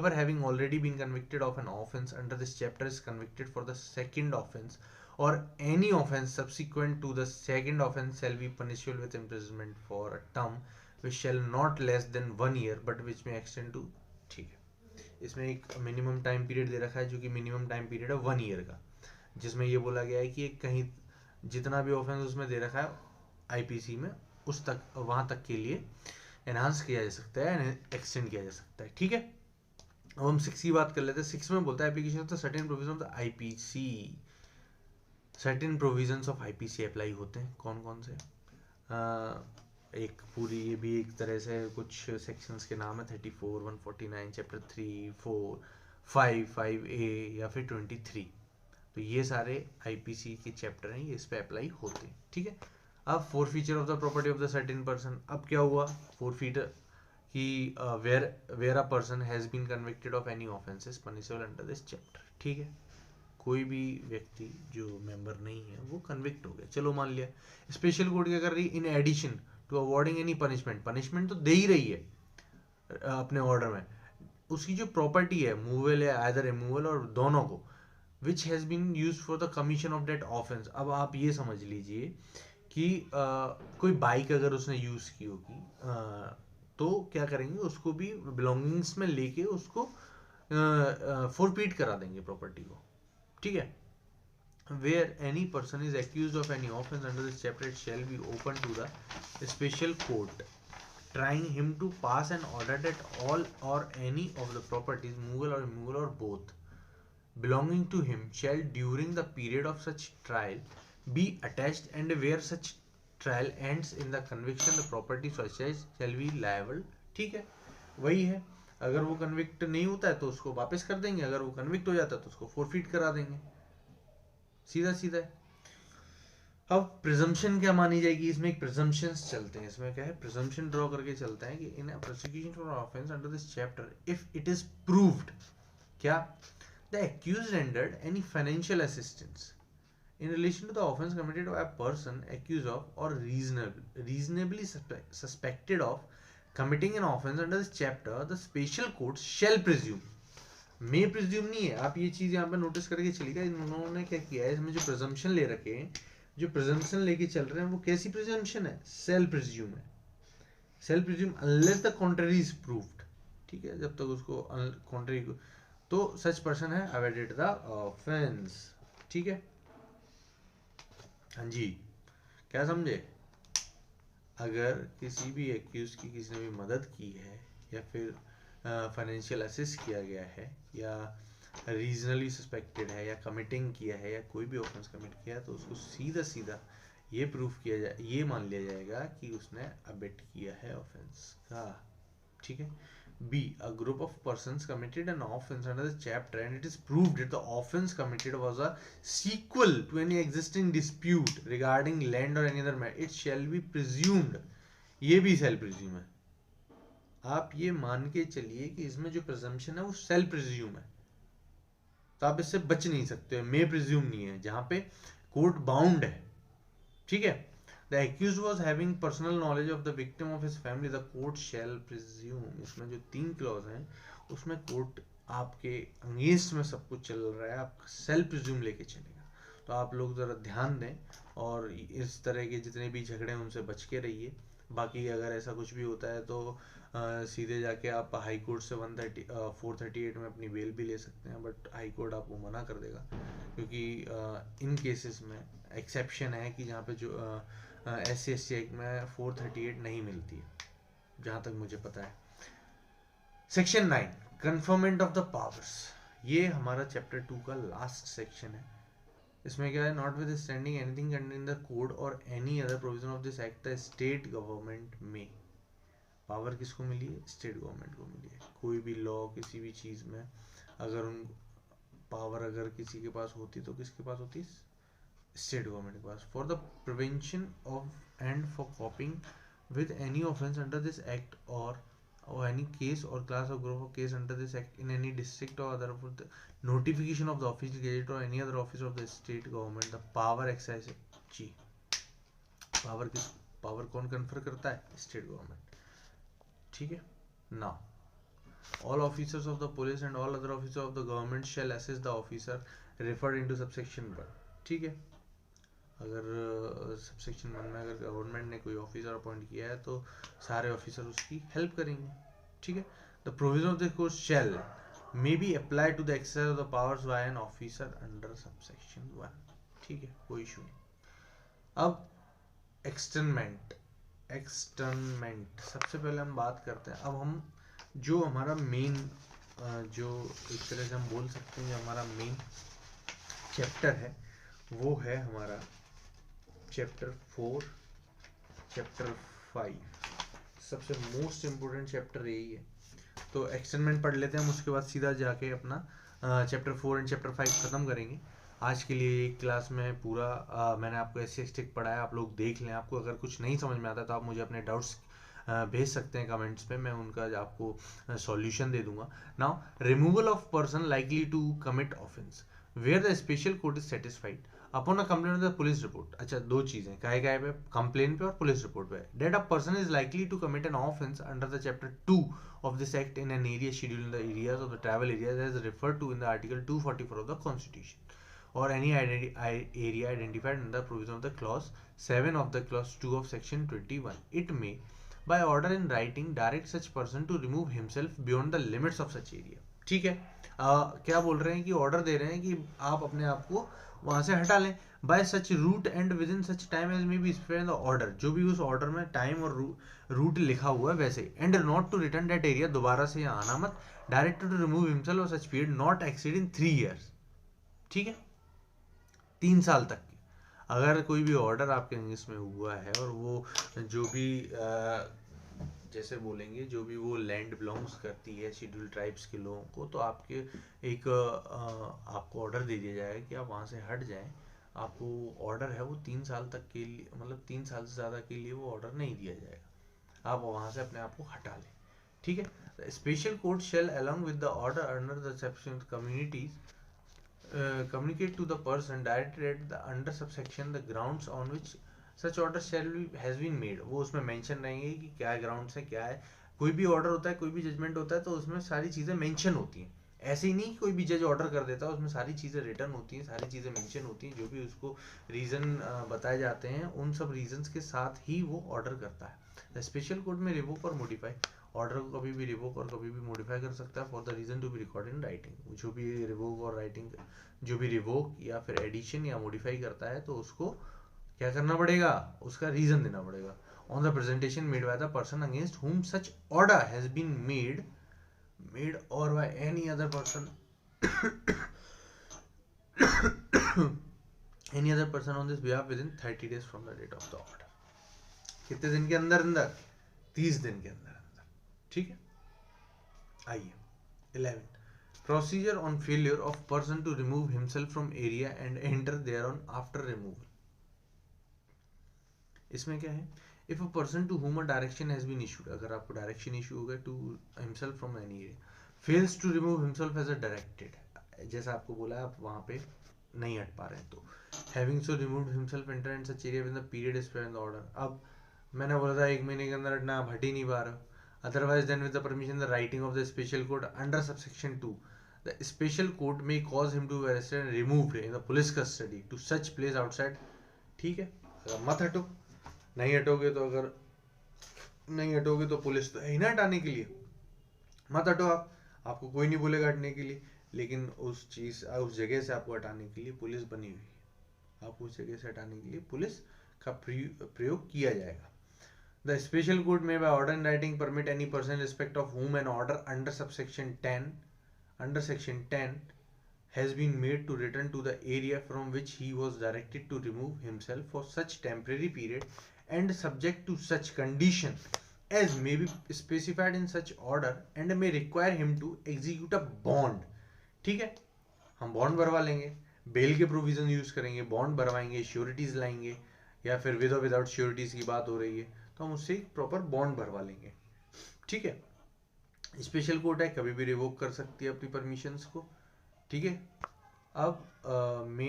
having already been convicted of an offense under this chapter is convicted for the second offense or any offense subsequent to the second offense shall be punishable with imprisonment for a term which shall not less than 1 year but which may extend to, ठीक है. इसमें एक मिनिमम टाइम पीरियड दे रखा है जो कि मिनिमम टाइम पीरियड है 1 ईयर का, जिसमें ये बोला गया है कि कहीं जितना भी ऑफेंस उसमें दे रखा है IPC में उस तक वहां तक के लिए एनहांस किया जा सकता है, एक्सटेंड किया जा सकता है, ठीक है. अब हम 6 की बात कर लेते हैं. 6 में बोलता है application of the certain provision of the IPC. Certain provisions of IPC apply होते हैं. कौन कौन से? एक पूरी ये भी एक तरह से कुछ सेक्शंस के नाम है. 34, 149, चैप्टर 3, 4, 5, 5A या फिर 23. तो ये सारे IPC के चैप्टर हैं, ये इस पे अप्लाई होते हैं, ठीक है. अब forfeiture of the property of the certain person. अब क्या हुआ फोरफीचर कि where a person has been convicted of any offences punishable under this chapter, ठीक है. कोई भी व्यक्ति जो मेंबर नहीं है वो कन्विक्ट हो गया, चलो मान लिया. स्पेशल कोर्ट क्या कर रही है? In addition to awarding any punishment तो दे ही रही है अपने ऑर्डर में, उसकी जो प्रॉपर्टी है मूवेबल या आइदर रिमूवल और दोनों को which has been used for the commission of that offence. अब आप ये समझ लीजिए कि कोई बाइक अगर उसने यूज की होगी तो क्या करेंगे, उसको भी बिलोंगिंग्स में लेके उसको फोरफीट करा देंगे प्रॉपर्टी को, ठीक है. Where any person is accused of any offence under this chapter it shall be open to the special court trying him to pass an order that all और any of the properties movable और रिमूवेबल और both belonging to him shall during the period of such trial be attached and where such trial ends in the conviction the property such as shall be liable, ठीक है. वही है, अगर वो कन्विक्ट नहीं होता है तो उसको वापस कर देंगे, अगर वो कन्विक्ट हो जाता है तो उसको फोरफीट करा देंगे, सीधा सीधा है. अब प्रिजम्पशन क्या मानी जाएगी? इसमें एक प्रिजम्पशंस चलते हैं. इसमें क्या है? प्रिजम्पशन ड्रॉ करके चलता है कि in a prosecution for offence under this chapter if it is proved, क्या the accused rendered any financial assistance in relation to the offense committed by a person accused of or reasonably suspected of committing an offense under this chapter, the special court shall presume. may presume नहीं है, आप ये चीज यहाँ पे नोटिस करके चलिएगा. इन्होंने क्या किया है, इसमें जो प्रिजम्पशन ले रखे हैं, जो प्रिजम्पशन लेके चल रहे हैं वो कैसी प्रिजम्पशन है? सेल प्रिज्यूम है. Shall presume unless the contrary is proved, ठीक है. जब तक उसको कॉन्ट्ररी तो सच पर्सन है अवॉइडेड द ऑफेंस, ठीक है. हाँ जी, क्या समझे? अगर किसी भी एक्यूज की किसी ने भी मदद की है या फिर फाइनेंशियल असिस्ट किया गया है या रीजनली सस्पेक्टेड है या कमिटिंग किया है या कोई भी ऑफेंस कमिट किया है तो उसको सीधा सीधा ये प्रूफ किया जाए, ये मान लिया जाएगा कि उसने अबेट किया है ऑफेंस का, ठीक है. B. A group of persons committed an offense under the chapter and it is proved that the offense committed was a sequel to any existing dispute regarding land or any other matter. It shall be presumed. ये भी सेल्फ प्रिज्यूम है. आप ये मान के चलिए कि इसमें जो प्रिजम्पशन है वो सेल्फ प्रिज्यूम है, तो आप इससे बच नहीं सकते. मे प्रिज्यूम नहीं है जहां पे कोर्ट बाउंड है, ठीक है. The accused was having personal knowledge of the victim of his family. The court shall presume. इसमें जो 3 क्लॉज हैं उसमें कोर्ट आपके अगेंस्ट में सब कुछ चल रहा है, आप सेल्फ प्रिज्यूम लेके चलेगा. तो आप लोग जरा ध्यान दें और इस तरह के जितने भी झगड़े हैं उनसे बच के रहिए. बाकी अगर ऐसा कुछ भी होता है तो सीधे जाके आप हाई कोर्ट से 438 में अपनी बेल भी ले सकते हैं, बट हाई कोर्ट आपको मना कर देगा क्योंकि इन केसेस में एक्सेप्शन है कि जहाँ पे जो SC/ST एक्ट में 438 नहीं मिलती है, जहाँ तक मुझे पता है. Section 9 conferment of the powers. ये हमारा चैप्टर 2 का लास्ट सेक्शन है. इसमें क्या है, notwithstanding anything contained in the code और any other provision of this act the state government में, पावर किसको मिली है, स्टेट गवर्नमेंट को मिली है। कोई भी लॉ किसी भी चीज़ में अगर उन पावर अगर किसी के पास होती तो किसके पास होती, स्टेट गवर्नमेंट के पास, for the prevention of and for coping with any offence under this act or any case or class or group of case under this act in any district or other for the notification of the official gazette or any other office of the state government, the power exercise जी, पावर किस, पावर कौन कन्फर करता है, स्टेट गवर्नमेंट, ठीक है। Now all officers of the police and all other officers of the government shall assist the officer referred into subsection 1, ठीक है। अगर सबसेक्शन 1 में अगर गवर्नमेंट ने कोई ऑफिसर अपॉइंट किया है तो सारे ऑफिसर उसकी हेल्प करेंगे, ठीक है। The provision of the code shall may be apply to the exercise of the powers by an officer under subsection 1, ठीक है, कोई इशू नहीं। अब एक्सटर्नमेंट, सबसे पहले हम बात करते हैं। अब हम जो हमारा मेन जो एक तरह से हम बोल सकते हैं जो हमारा मेन चैप्टर है वो है हमारा चैप्टर 4, चैप्टर 5, सबसे मोस्ट इम्पोर्टेंट चैप्टर यही है। तो एक्सटेंडमेंट पढ़ लेते हैं हम, उसके बाद सीधा जाके अपना चैप्टर 4 एंड चैप्टर 5 ख़त्म करेंगे। आज के लिए एक क्लास में पूरा मैंने आपको ऐसे स्टिक पढ़ाया, आप लोग देख लें। आपको अगर कुछ नहीं समझ में आता तो आप मुझे अपने डाउट्स भेज सकते हैं कमेंट्स पे, मैं उनका आपको सॉल्यूशन दे दूंगा। Now removal of person likely to commit offence where the special code is satisfied upon a complaint of the police report. अच्छा, दो चीजें काहे पे, कंप्लेन पे और पुलिस रिपोर्ट पे। That a person is likely to commit an offence under the chapter 2 of this act in an area scheduled in the areas of the travel areas as referred to in the article 244 of the constitution or any area identified in the provision of the clause 7 of the clause 2 of section 21. It may by order in writing direct such person to remove himself beyond the limits of such area. ठीक है, क्या बोल रहे हैं कि ऑर्डर दे रहे हैं कि आप अपने आप को वहां से हटा लें by such route and within such time as may be specified in the order, जो भी उस ऑर्डर में टाइम और रूट लिखा हुआ है वैसे, and not to return that area, दोबारा से यहाँ आना मत, डायरेक्ट टू रिमूव हिमसेल्फ और such period not exceeding 3 years, ठीक है, 3 साल तक की। अगर कोई भी ऑर्डर आपके इंग्लिश में हुआ है और वो जो भी जैसे बोलेंगे जो भी वो लैंड बिलोंग्स करती है शेड्यूल ट्राइब्स के लोगों को, तो आपके एक आपको ऑर्डर दे दिया जाएगा कि आप वहाँ से हट जाएं। आपको ऑर्डर है वो 3 साल तक के लिए, मतलब 3 साल से ज़्यादा के लिए वो ऑर्डर नहीं दिया जाएगा, आप वहाँ से अपने आप को हटा लें, ठीक है। Special court shell along with the order under the section communities communicate to the person directed at the under subsection the grounds on which such order shall be has been made। वो उसमें मेंशन रहेंगे कि क्या ग्राउंड्स है, क्या है। कोई भी ऑर्डर होता है, कोई भी जजमेंट होता है तो उसमें सारी चीज़ें मेंशन होती हैं। ऐसे ही नहीं कि कोई भी जज ऑर्डर कर देता है, उसमें सारी चीज़ें रिटर्न होती हैं, सारी चीज़ें मेंशन होती हैं, जो भी उसको रीज़न बताए जाते हैं उन सब रीजंस के साथ ही वो ऑर्डर करता है। स्पेशल कोर्ट में रिवोक और मॉडिफाई, ऑर्डर को कभी भी रिवोक और कभी भी मॉडिफाई कर सकता है for the reason to be record in writing. जो भी रिवोक और राइटिंग, जो भी रिवोक या फिर एडिशन या मॉडिफाई करता है तो उसको क्या करना पड़ेगा, उसका रीजन देना पड़ेगा। On the presentation made by the person against whom such order has been made और by any other person any other person on this behalf within 30 days from the date of the order. कितने दिन के अंदर अंदर, 30 दिन के अंदर अंदर, ठीक है। आइए 11 procedure on failure of person to remove himself from area and enter thereon after removal. इसमें क्या है, if a person to whom a direction has been issued, अगर आपको डायरेक्शन इशू हो गया to himself from any area, fails to remove himself as a directed, जैसा आपको बोला आप वहां पे नहीं हट पा रहे हैं, तो having so removed himself enter in such area with the period specified in the order. अब मैंने बोला था 1 महीने के अंदर हटना, आप हट ही नहीं पा रहे हो। Otherwise than with the permission the writing of the special code under subsection 2 the special court में cause him to arrested and removed in the police custody to such place outside, ठीक है। अगर मत हटो, नहीं हटोगे तो अगर नहीं हटोगे तो पुलिस तो है ही ना हटाने के लिए, मत हटो आप, आपको कोई नहीं बोलेगा हटने के लिए, लेकिन उस जगह से आपको हटाने के लिए पुलिस बनी हुई है, आप उस जगह से हटाने के लिए पुलिस का प्रयोग किया जाएगा। The special court may by order in writing permit any person in respect of whom an order under section 10 has been made to return to the area from which he was directed to remove himself for such temporary period and subject to such condition as may be specified in such order and may require him to execute a bond. ठीक है, हम बॉन्ड भरवा लेंगे, बेल के प्रोविजन यूज करेंगे, बॉन्ड भरवाएंगे, श्योरिटीज लाएंगे, या फिर विद और विदाउट श्योरिटीज की बात हो रही है तो हम उससे एक प्रॉपर बॉन्ड भरवा लेंगे. ठीक है, स्पेशल कोर्ट है, कभी भी रिवोक कर सकती है अपनी परमिशंस को. ठीक है, अब may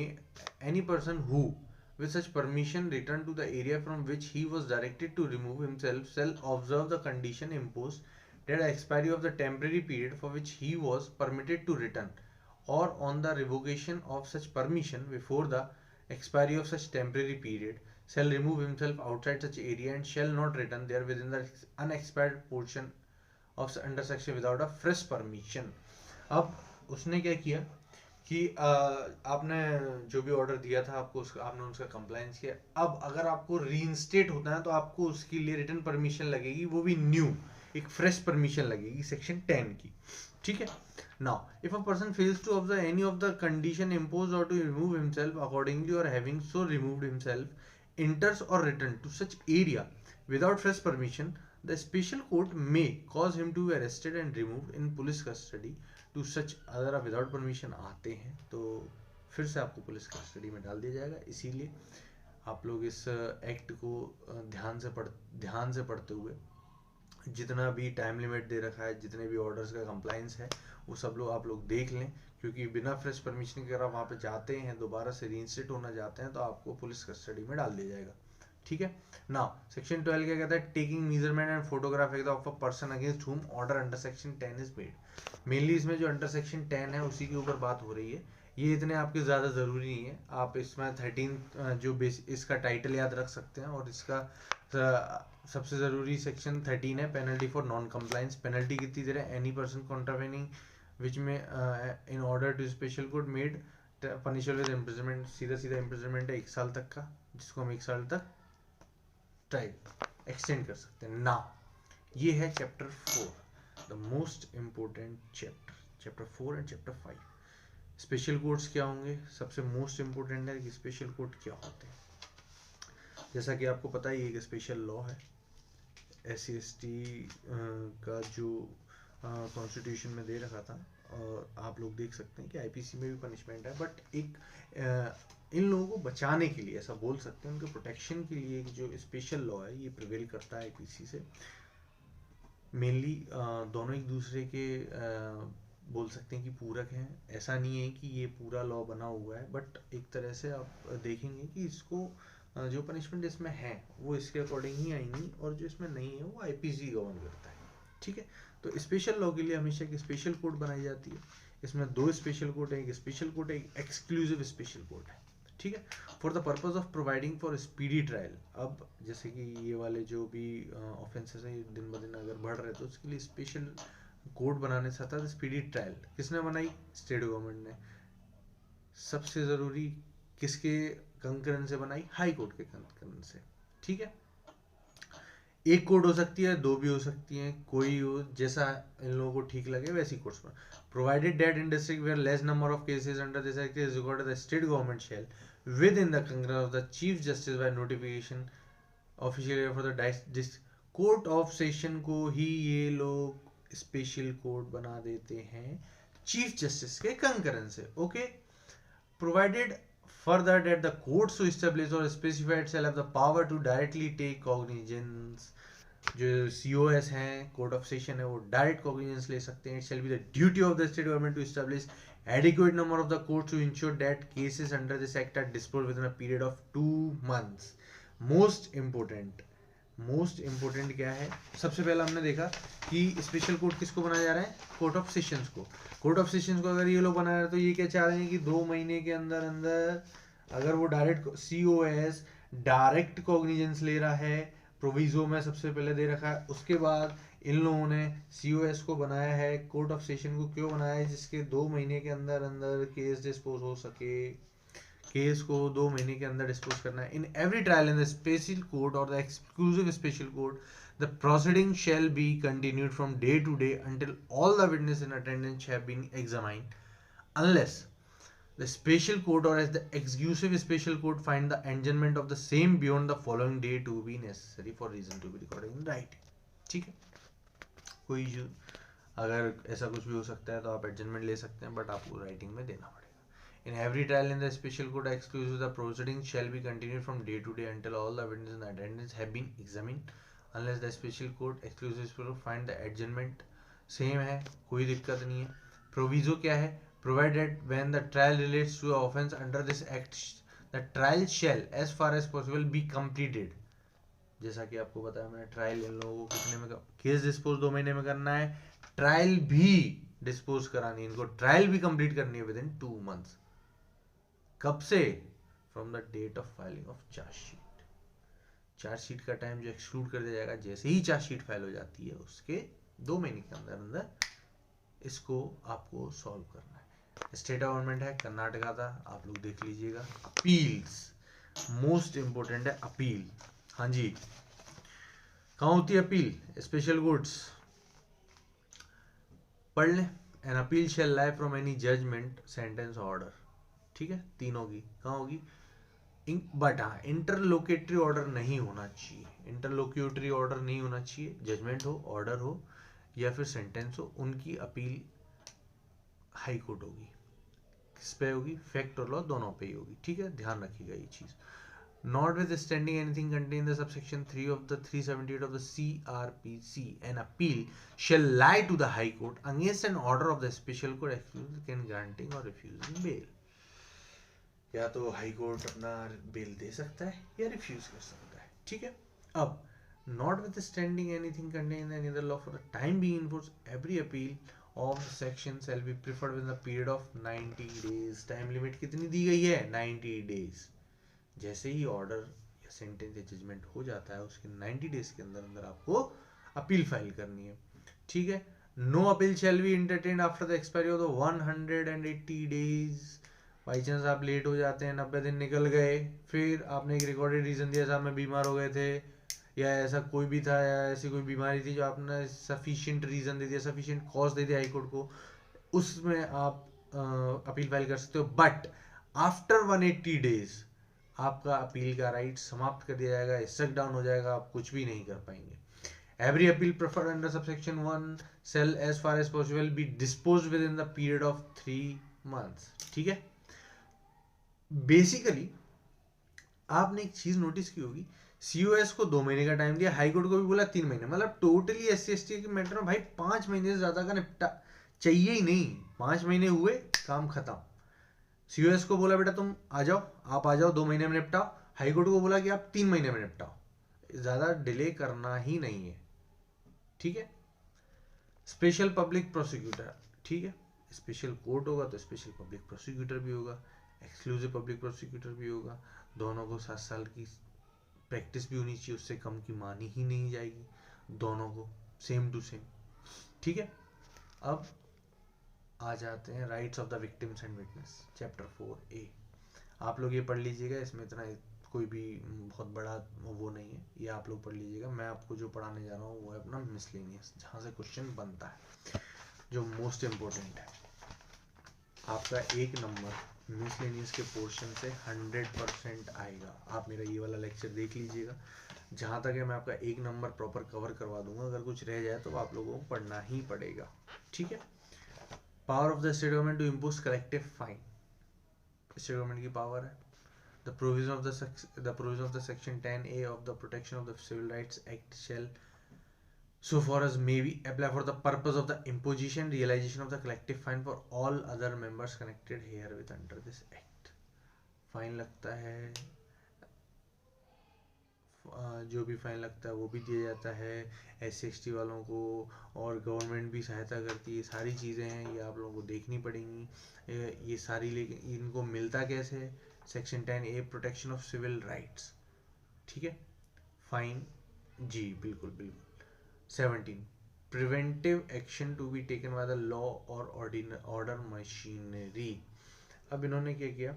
any person who with such permission return to the area from which he was directed to remove himself shall observe the condition imposed at the expiry of the temporary period for which he was permitted to return, or on the revocation of such permission before the expiry of such temporary period shall remove himself outside such area and shall not return there within the unexpired portion of under section without a fresh permission. अब उसने क्या किया कि आपने जो भी ऑर्डर दिया था आपको उसका आपने उसका कंप्लायंस किया. अब अगर आपको रीइंस्टेट होता है तो आपको उसके लिए रिटर्न परमिशन लगेगी, वो भी न्यू, एक फ्रेश परमिशन लगेगी सेक्शन 10 की. ठीक है, now if a person fails to observe any of the condition impose और टू रिमूव हिमसेल्फ अकॉर्डिंगली और having so removed himself enters और return to such area without fresh permission, the special court may cause him to be arrested and removed in police custody to such. अगर आप विदाउट परमिशन आते हैं तो फिर से आपको पुलिस कस्टडी में डाल दिया जाएगा. इसीलिए आप लोग इस एक्ट को ध्यान से पढ़ते हुए जितना भी टाइम लिमिट दे रखा है, जितने भी ऑर्डर्स का कंप्लायंस है, वो सब लोग आप लोग देख लें, क्योंकि बिना फ्रेश परमिशन के अगर आप वहाँ पे जाते हैं, दोबारा से रीइंस्टेट होना चाहते हैं, तो आपको पुलिस कस्टडी में डाल दिया जाएगा. ठीक है, नाउ सेक्शन 12 क्या कहता है, taking measurement and photograph of a person against हुम order under section 10 is made. Mainly इसमें जो अंडर सेक्शन 10 है उसी के ऊपर बात हो रही है. ये इतने आपके ज़्यादा ज़रूरी नहीं है, आप इसमें 13 जो बेस इसका टाइटल याद रख सकते हैं, और इसका सबसे ज़रूरी सेक्शन 13 है, penalty for non compliance. Penalty कितनी दे रहे हैं, एनी पर्सन कॉन्ट्रावेनिंग विच में in order to special court made punishable with imprisonment. सीधा इम्प्रिजनमेंट है 1 साल तक का, जिसको हम 1 साल तक एक्सटेंड कर सकते हैं. नाउ ये है chapter 4, the most important chapter 4 and chapter 5. Special courts क्या होंगे, सबसे मोस्ट इम्पोर्टेंट है कि स्पेशल कोर्ट क्या होते हैं. जैसा कि आपको पता है ये एक स्पेशल लॉ है, SC/ST का जो कॉन्स्टिट्यूशन में दे रखा था, और आप लोग देख सकते हैं कि IPC में भी पनिशमेंट है, बट एक इन लोगों को बचाने के लिए, ऐसा बोल सकते हैं, उनके प्रोटेक्शन के लिए एक जो स्पेशल लॉ है ये प्रिवेल करता है IPC से. मेनली दोनों एक दूसरे के बोल सकते हैं कि पूरक हैं. ऐसा नहीं है कि ये पूरा लॉ बना हुआ है, बट एक तरह से आप देखेंगे कि इसको जो पनिशमेंट इसमें है वो इसके अकॉर्डिंग ही आएंगी, और जो इसमें नहीं है वो IPC गवर्न करता है. ठीक है, तो स्पेशल लॉ के लिए हमेशा एक स्पेशल कोर्ट बनाई जाती है. इसमें 2 स्पेशल कोर्ट है, एक स्पेशल कोर्ट है, एक एक्सक्लूसिव स्पेशल कोर्ट है. ठीक है, for the purpose of providing for speedy trial. अब जैसे कि ये वाले जो भी ऑफेंसेस हैं दिन ब दिन अगर बढ़ रहे, तो उसके लिए स्पेशल कोर्ट बनाने से आता है स्पीडी ट्रायल. किसने बनाई, स्टेट गवर्नमेंट ने. सबसे ज़रूरी किसके कंकरेंस से बनाई, हाई कोर्ट के कंकरेंस से. ठीक है, एक कोर्ट हो सकती है, 2 भी हो सकती हैं, कोई हो, जैसा इन लोगों को ठीक लगे वैसी कोर्ट्स पर. Provided that in district where less number of cases under this act is recorded, the state government shall within the concurrence of the chief justice by notification official for the district court of session को ही ये लोग स्पेशल कोर्ट बना देते हैं चीफ जस्टिस के कंकरेंस से. Okay, provided further that the court so established or specified shall have the power to directly take cognizance. जो COS हैं, कोर्ट ऑफ सेशन है, वो डायरेक्ट कॉग्निजेंस ले सकते हैं. It shall be the duty of the state government to establish adequate number of the courts to ensure that cases under this act are disposed within a period of 2 months. Most important क्या है, सबसे पहले हमने देखा कि स्पेशल कोर्ट किसको बनाया जा रहा है, कोर्ट ऑफ सेशंस को. कोर्ट ऑफ सेशंस को अगर ये लोग बना रहे हैं तो ये क्या चाह रहे हैं कि 2 महीने के अंदर अंदर अगर वो डायरेक्ट COS डायरेक्ट कॉग्निजेंस ले रहा है, प्रोविजो में सबसे पहले दे रखा है, उसके बाद इन लोगों ने COS को बनाया है, कोर्ट ऑफ सेशन को क्यों बनाया है, जिसके 2 महीने के अंदर अंदर केस डिस्पोज हो सके. केस को 2 महीने के अंदर डिस्पोज करना है. In every trial in the special court और the exclusive special court the proceeding shall be continued from day to day until all the witnesses in attendance have been examined unless The special court or as the exclusive special court find the adjournment of the same beyond the following day to be necessary for reason to be recorded in writing. ठीक है, कोई इशू, अगर ऐसा कुछ भी हो सकता है तो आप एडजमेंट ले सकते हैं, बट आपको राइटिंग में देना पड़ेगा. In every trial in the special court exclusive, the proceedings shall be continued from day to day until all the witnesses in attendance have been examined, unless the special court exclusive find the adjournment. Same है, कोई दिक्कत नहीं है. प्रोविजो क्या है? Provided when the trial relates to an offence under this act, the trial shall as far as possible be completed. जैसा कि आपको बताया मैंने, ट्रायल इन लोगों को कितने में, केस डिस्पोज 2 महीने में करना है, ट्रायल भी डिस्पोज करानी है, इनको ट्रायल भी कंप्लीट करनी है विद इन 2 मंथ्स. कब से? From the date of filing of chargesheet. Chargesheet का टाइम जो एक्सक्लूड कर दिया जाएगा, जैसे ही चार्जशीट फाइल हो जाती है उसके 2 महीने के अंदर अंदर इसको आपको सॉल्व करना है. स्टेट गवर्नमेंट है कर्नाटका था, आप लोग देख लीजिएगा. अपील्स मोस्ट इंपोर्टेंट है, अपील. हाँ जी, कहाँ होती है अपील? Special courts. पढ़ लें. An appeal shall lie from any judgment, sentence, order. ठीक है, 3 होगी. कहाँ होगी? बट हाँ, इंटरलोकेटरी ऑर्डर नहीं होना चाहिए. इंटरलोक्यूटरी ऑर्डर नहीं होना चाहिए. जजमेंट हो, ऑर्डर हो या फिर सेंटेंस हो, उनकी अपील हाई कोर्ट होगी. किस पे होगी? फैक्ट और लॉ दोनों पे ही होगी. ठीक है, ध्यान रखिएगा ये चीज. Notwithstanding anything contained in the subsection 3 of the 378 of the CRPC, an appeal shall lie to the High Court against an order of the special court excusing, granting or refusing bail. या तो हाई कोर्ट अपना बेल दे सकता है या रिफ्यूज कर सकता है. ठीक है. अब notwithstanding anything contained in either law for the time being in force, every appeal of the section shall be preferred within the period of 90 days. Time limit कितनी दी गई है? 90 days. जैसे ही ऑर्डर या सेंटेंस या जजमेंट हो जाता है उसके 90 डेज के अंदर अंदर आपको अपील फाइल करनी है. ठीक है. No appeal shall be entertained after the expiry of the 180 days. By chance आप लेट हो जाते हैं, 90 दिन निकल गए, फिर आपने एक रिकॉर्डेड रीजन दिया, साहब मैं बीमार हो गए थे, या ऐसा कोई भी था, या ऐसी कोई बीमारी थी जो आपने सफिशिएंट रीजन दे दिया, सफिशिएंट कॉज दे दिया हाई कोर्ट को, उसमें आप अपील फाइल कर सकते हो. बट आफ्टर 180 डेज आपका अपील का राइट समाप्त कर दिया जाएगा, स्ट्रक डाउन हो जाएगा, आप कुछ भी नहीं कर पाएंगे. Every appeal preferred under subsection 1 shall as far as possible be disposed within the period of 3 months. ठीक है. बेसिकली आपने एक चीज नोटिस की होगी, सीओएस को 2 महीने का टाइम दिया, हाई कोर्ट को भी बोला 3 महीने, मतलब टोटली SC/ST के मैटर में भाई 5 महीने से ज्यादा का निपटा चाहिए ही नहीं. 5 महीने हुए, काम खत्म. सीओएस को बोला बेटा तुम आ जाओ, आप आ जाओ, 2 महीने में निपटाओ. हाई कोर्ट को बोला कि आप 3 महीने में निपटाओ. ज्यादा डिले करना ही नहीं है. ठीक है. Special public prosecutor. ठीक है, स्पेशल कोर्ट होगा तो स्पेशल पब्लिक प्रोसिक्यूटर भी होगा, एक्सक्लूसिव पब्लिक प्रोसिक्यूटर भी होगा. दोनों को 7 साल की प्रैक्टिस भी होनी चाहिए, उससे कम की मानी ही नहीं जाएगी. दोनों को सेम टू सेम. ठीक है. अब आ जाते हैं rights of the victims and witness, chapter 4A. आप लोग ये पढ़ लीजिएगा, इसमें इतना कोई भी बहुत बड़ा वो नहीं है, ये आप लोग पढ़ लीजिएगा. मैं आपको जो पढ़ाने जा रहा हूँ वो है अपना मिसलेनियस, जहाँ से क्वेश्चन बनता है, जो मोस्ट इम्पोर्टेंट है. आपका 1 नंबर मिसलेनियस के पोर्शन से 100% आएगा. आप मेरा ये वाला लेक्चर देख लीजिएगा, जहाँ तक है मैं आपका 1 नंबर प्रॉपर कवर करवा दूंगा. अगर कुछ रह जाए तो आप लोगों को पढ़ना ही पड़ेगा. ठीक है. Power of the state government to impose collective fine. State government की पावर है. The provision of the section 10A of the Protection of the Civil Rights Act shall, so far as may be, apply for the purpose of the imposition, realization of the collective fine for all other members connected herewith under this act. Fine लगता है, जो भी फाइन लगता है वो भी दिया जाता है SC/ST वालों को, और गवर्नमेंट भी सहायता करती है. सारी चीज़ें हैं, ये आप लोगों को देखनी पड़ेंगी ये सारी. लेकिन इनको मिलता कैसे है? Section 10A protection of civil rights. ठीक है. फाइन जी बिल्कुल बिल्कुल. 17 preventive action to be taken by the law और ऑर्डर मशीनरी. अब इन्होंने क्या किया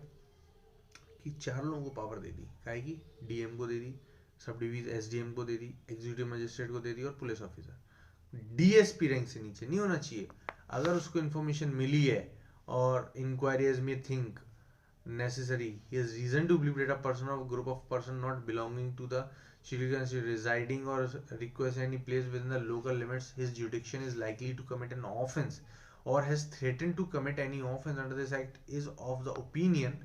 कि 4 लोगों को पावर दे दी. काहे की? DM को दे दी, सब डिवीजन SDM को दे दी, एग्जीक्यूटिव मजिस्ट्रेट को दे दी, और पुलिस ऑफिसर. DSP रैंक से नीचे नहीं होना चाहिए. अगर उसको इन्फॉर्मेशन मिली है और इंक्वायरीज में think necessary. He has reason to believe that a person or group of person not belonging to the scheduled constituency residing or request any place within the local limits, his jurisdiction is likely to commit an offence or has threatened to commit any offence under this act is of the opinion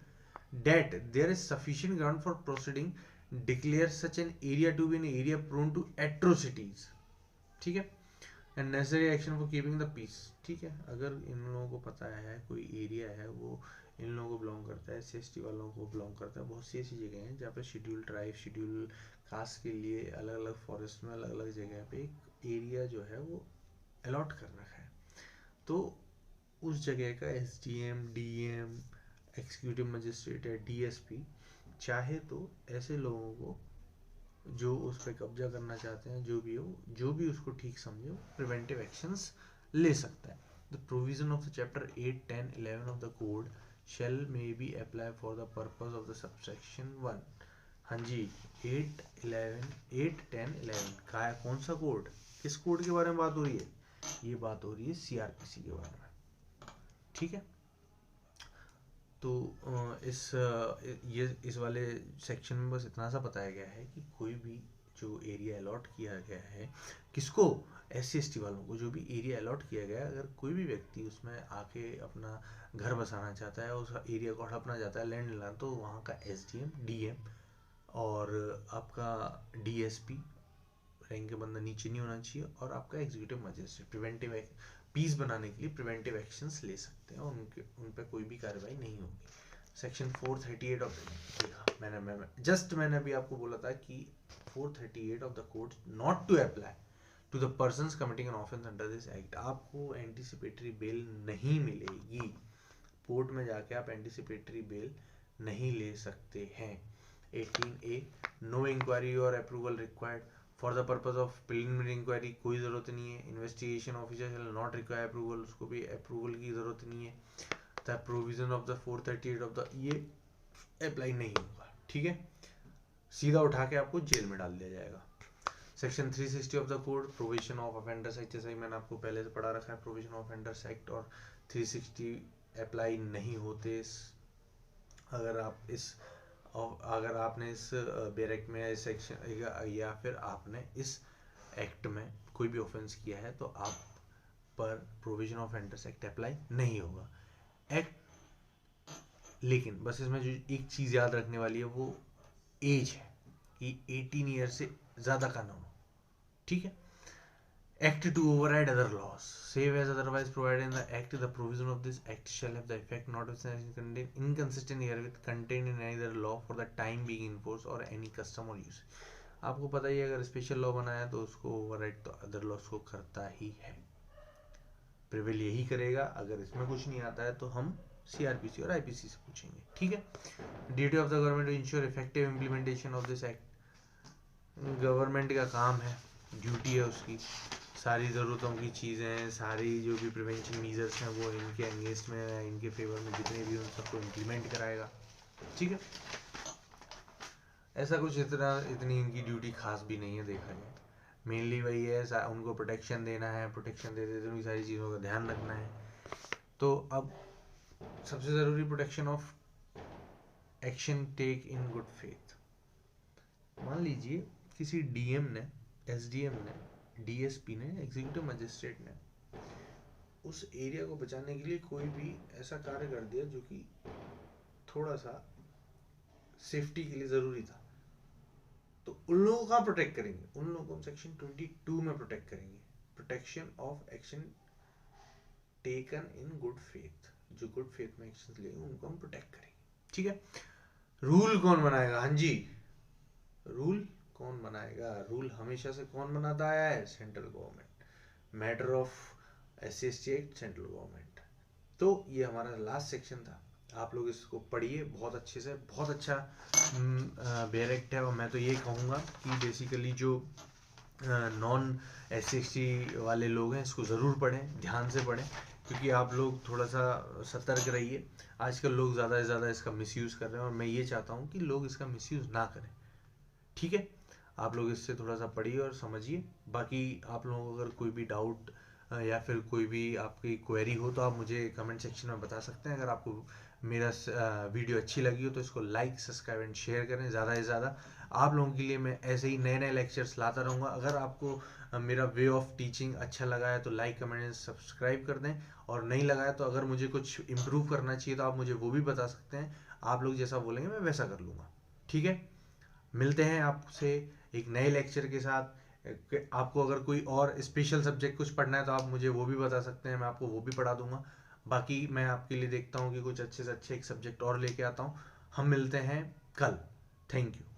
that there is sufficient ground for proceeding, declare such an area to be an area prone to atrocities. ठीक है, and necessary action for keeping the peace. ठीक है, अगर इन लोगों को पता है कोई एरिया है वो इन लोगों को बिलोंग करता है, SC वालों को बिलोंग करता है, बहुत सी ऐसी जगह हैं जहाँ पे शेड्यूल ट्राइब, शेड्यूल कास्ट के लिए अलग अलग फॉरेस्ट में अलग अलग जगह पे एक एरिया जो है वो अलॉट कर रखा है. तो उस जगह का SDM, DM, एग्जीक्यूटिव मजिस्ट्रेट या DSP चाहे तो ऐसे लोगों को जो उस पर कब्जा करना चाहते हैं, जो भी हो, जो भी उसको ठीक समझे, प्रिवेंटिव एक्शंस ले सकता है. The provision of the chapter 8, 10, 11 of the code shall may be apply for the purpose of the subsection 1. हाँ जी, 8, 10, 11 का कौन सा कोड, किस कोड के बारे में बात हो रही है? ये बात हो रही है CRPC के बारे में. ठीक है, तो इस वाले सेक्शन में बस इतना सा बताया गया है कि कोई भी जो एरिया अलॉट किया गया है, किसको, SC/ST वालों को, जो भी एरिया अलॉट किया गया है, अगर कोई भी व्यक्ति उसमें आके अपना घर बसाना चाहता है, उस एरिया को हड़पना चाहता है, लैंड लेना, तो वहाँ का SDM, DM और आपका DSP रैंक के बंदा नीचे नहीं होना चाहिए, और आपका एग्जीक्यूटिव मजिस्ट्रेट प्रिवेंटिव पीस बनाने के लिए प्रिवेंटिव एक्शंस ले सकते हैं, और उन पर कोई भी कार्रवाई नहीं होगी. सेक्शन 438 ऑफ मैंने अभी आपको बोला था कि 438 of the code not to apply to the persons committing an offence under this act. आपको एंटीसिपेटरी बेल नहीं मिलेगी, कोर्ट में जाके आप एंटीसिपेटरी बेल नहीं ले सकते हैं. 18A, नो इंक्वायरी और approval required for the purpose of preliminary inquiry, कोई ज़रूरत नहीं है. Investigation officer shall not require approval, उसको भी अप्रूवल की ज़रूरत नहीं है. The provision of the 438 of the, ये अप्लाई नहीं होगा. ठीक है, सीधा उठा के आपको जेल में डाल दिया जाएगा. Section 360 of the code, provision of offenders act, जैसा ही मैंने आपको पहले से पढ़ा रखा है, प्रोविजन ऑफ ऑफेंडर्स एक्ट और 360 अप्लाई नहीं होते. अगर आपने इस बैरक में इस सेक्शन या फिर आपने इस एक्ट में कोई भी ऑफेंस किया है, तो आप पर provision of offenders act apply नहीं होगा. एक्ट, लेकिन बस इसमें जो एक चीज़ याद रखने वाली है वो एज है कि 18 ईयर से ज़्यादा का ना हो. ठीक है, Act to override other laws, save as otherwise provided in the Act. The provision of this Act shall have the effect notwithstanding inconsistent herewith contained in either law for the time being in force or any custom or use. आपको पता ही है, अगर स्पेशल लॉ बनाया है तो उसको ओवरराइड तो अदर लॉस को करता ही है, प्रिवेल यही करेगा. अगर इसमें कुछ नहीं आता है तो हम CRPC और IPC से पूछेंगे. ठीक है, duty of the government to ensure effective implementation of this act. Government का काम है, ड्यूटी है उसकी, सारी ज़रूरतों की चीज़ें, सारी जो भी प्रिवेंशन मीजर्स हैं वो इनके अगेंस्ट में है, इनके फेवर में जितने भी उन सबको इम्प्लीमेंट कराएगा. ठीक है, ऐसा कुछ इतनी इनकी ड्यूटी खास भी नहीं है देखा जाए. मेनली वही है, उनको प्रोटेक्शन देना है, प्रोटेक्शन देते हुए सारी चीज़ों का ध्यान रखना है. तो अब सबसे ज़रूरी, protection of action take in good faith. मान लीजिए किसी DM ने, SDM ने, DSP ने, एग्जीक्यूटिव मजिस्ट्रेट ने उस एरिया को बचाने के लिए कोई भी ऐसा कार्य कर दिया जो कि थोड़ा सा सेफ्टी के लिए ज़रूरी था, तो उन लोगों का प्रोटेक्ट करेंगे, उन लोगों को हम सेक्शन 22 में प्रोटेक्ट करेंगे. Protection of action taken in good faith, जो गुड फेथ में एक्शन लेंगे उनको हम प्रोटेक्ट करेंगे. ठीक है, रूल कौन बनाएगा? हाँ जी, रूल कौन बनाएगा? रूल हमेशा से कौन बनाता आया है? Central government. Matter of SC/ST act, central government. तो ये हमारा लास्ट सेक्शन था. आप लोग इसको पढ़िए बहुत अच्छे से, बहुत अच्छा बेयर एक्ट है. और मैं तो ये कहूँगा कि बेसिकली जो नॉन SC/ST वाले लोग हैं इसको ज़रूर पढ़ें, ध्यान से पढ़ें, क्योंकि आप लोग थोड़ा सा सतर्क रहिए. आजकल लोग ज़्यादा से ज़्यादा इसका मिसयूज़ कर रहे हैं और मैं ये चाहता हूँ कि लोग इसका मिसयूज़ ना करें. ठीक है, आप लोग इससे थोड़ा सा पढ़िए और समझिए. बाकी आप लोगों को अगर कोई भी डाउट या फिर कोई भी आपकी क्वेरी हो तो आप मुझे कमेंट सेक्शन में बता सकते हैं। अगर आपको मेरा वीडियो अच्छी लगी हो तो इसको लाइक, सब्सक्राइब एंड शेयर करें ज़्यादा से ज़्यादा। आप लोगों के लिए मैं ऐसे ही नए नए लेक्चर्स लाता रहूँगा। अगर आपको मेरा वे ऑफ टीचिंग अच्छा लगा है तो लाइक, कमेंट एंड सब्सक्राइब कर दें, और नहीं लगा है तो अगर मुझे कुछ इम्प्रूव करना चाहिए तो आप मुझे वो भी बता सकते हैं। आप लोग जैसा बोलेंगे मैं वैसा कर लूँगा। ठीक है, मिलते हैं आपसे एक नए लेक्चर के साथ। आपको अगर कोई और स्पेशल सब्जेक्ट कुछ पढ़ना है तो आप मुझे वो भी बता सकते हैं, मैं आपको वो भी पढ़ा दूंगा। बाकी मैं आपके लिए देखता हूँ कि कुछ अच्छे से अच्छे एक सब्जेक्ट और लेके आता हूँ। हम मिलते हैं कल। Thank you.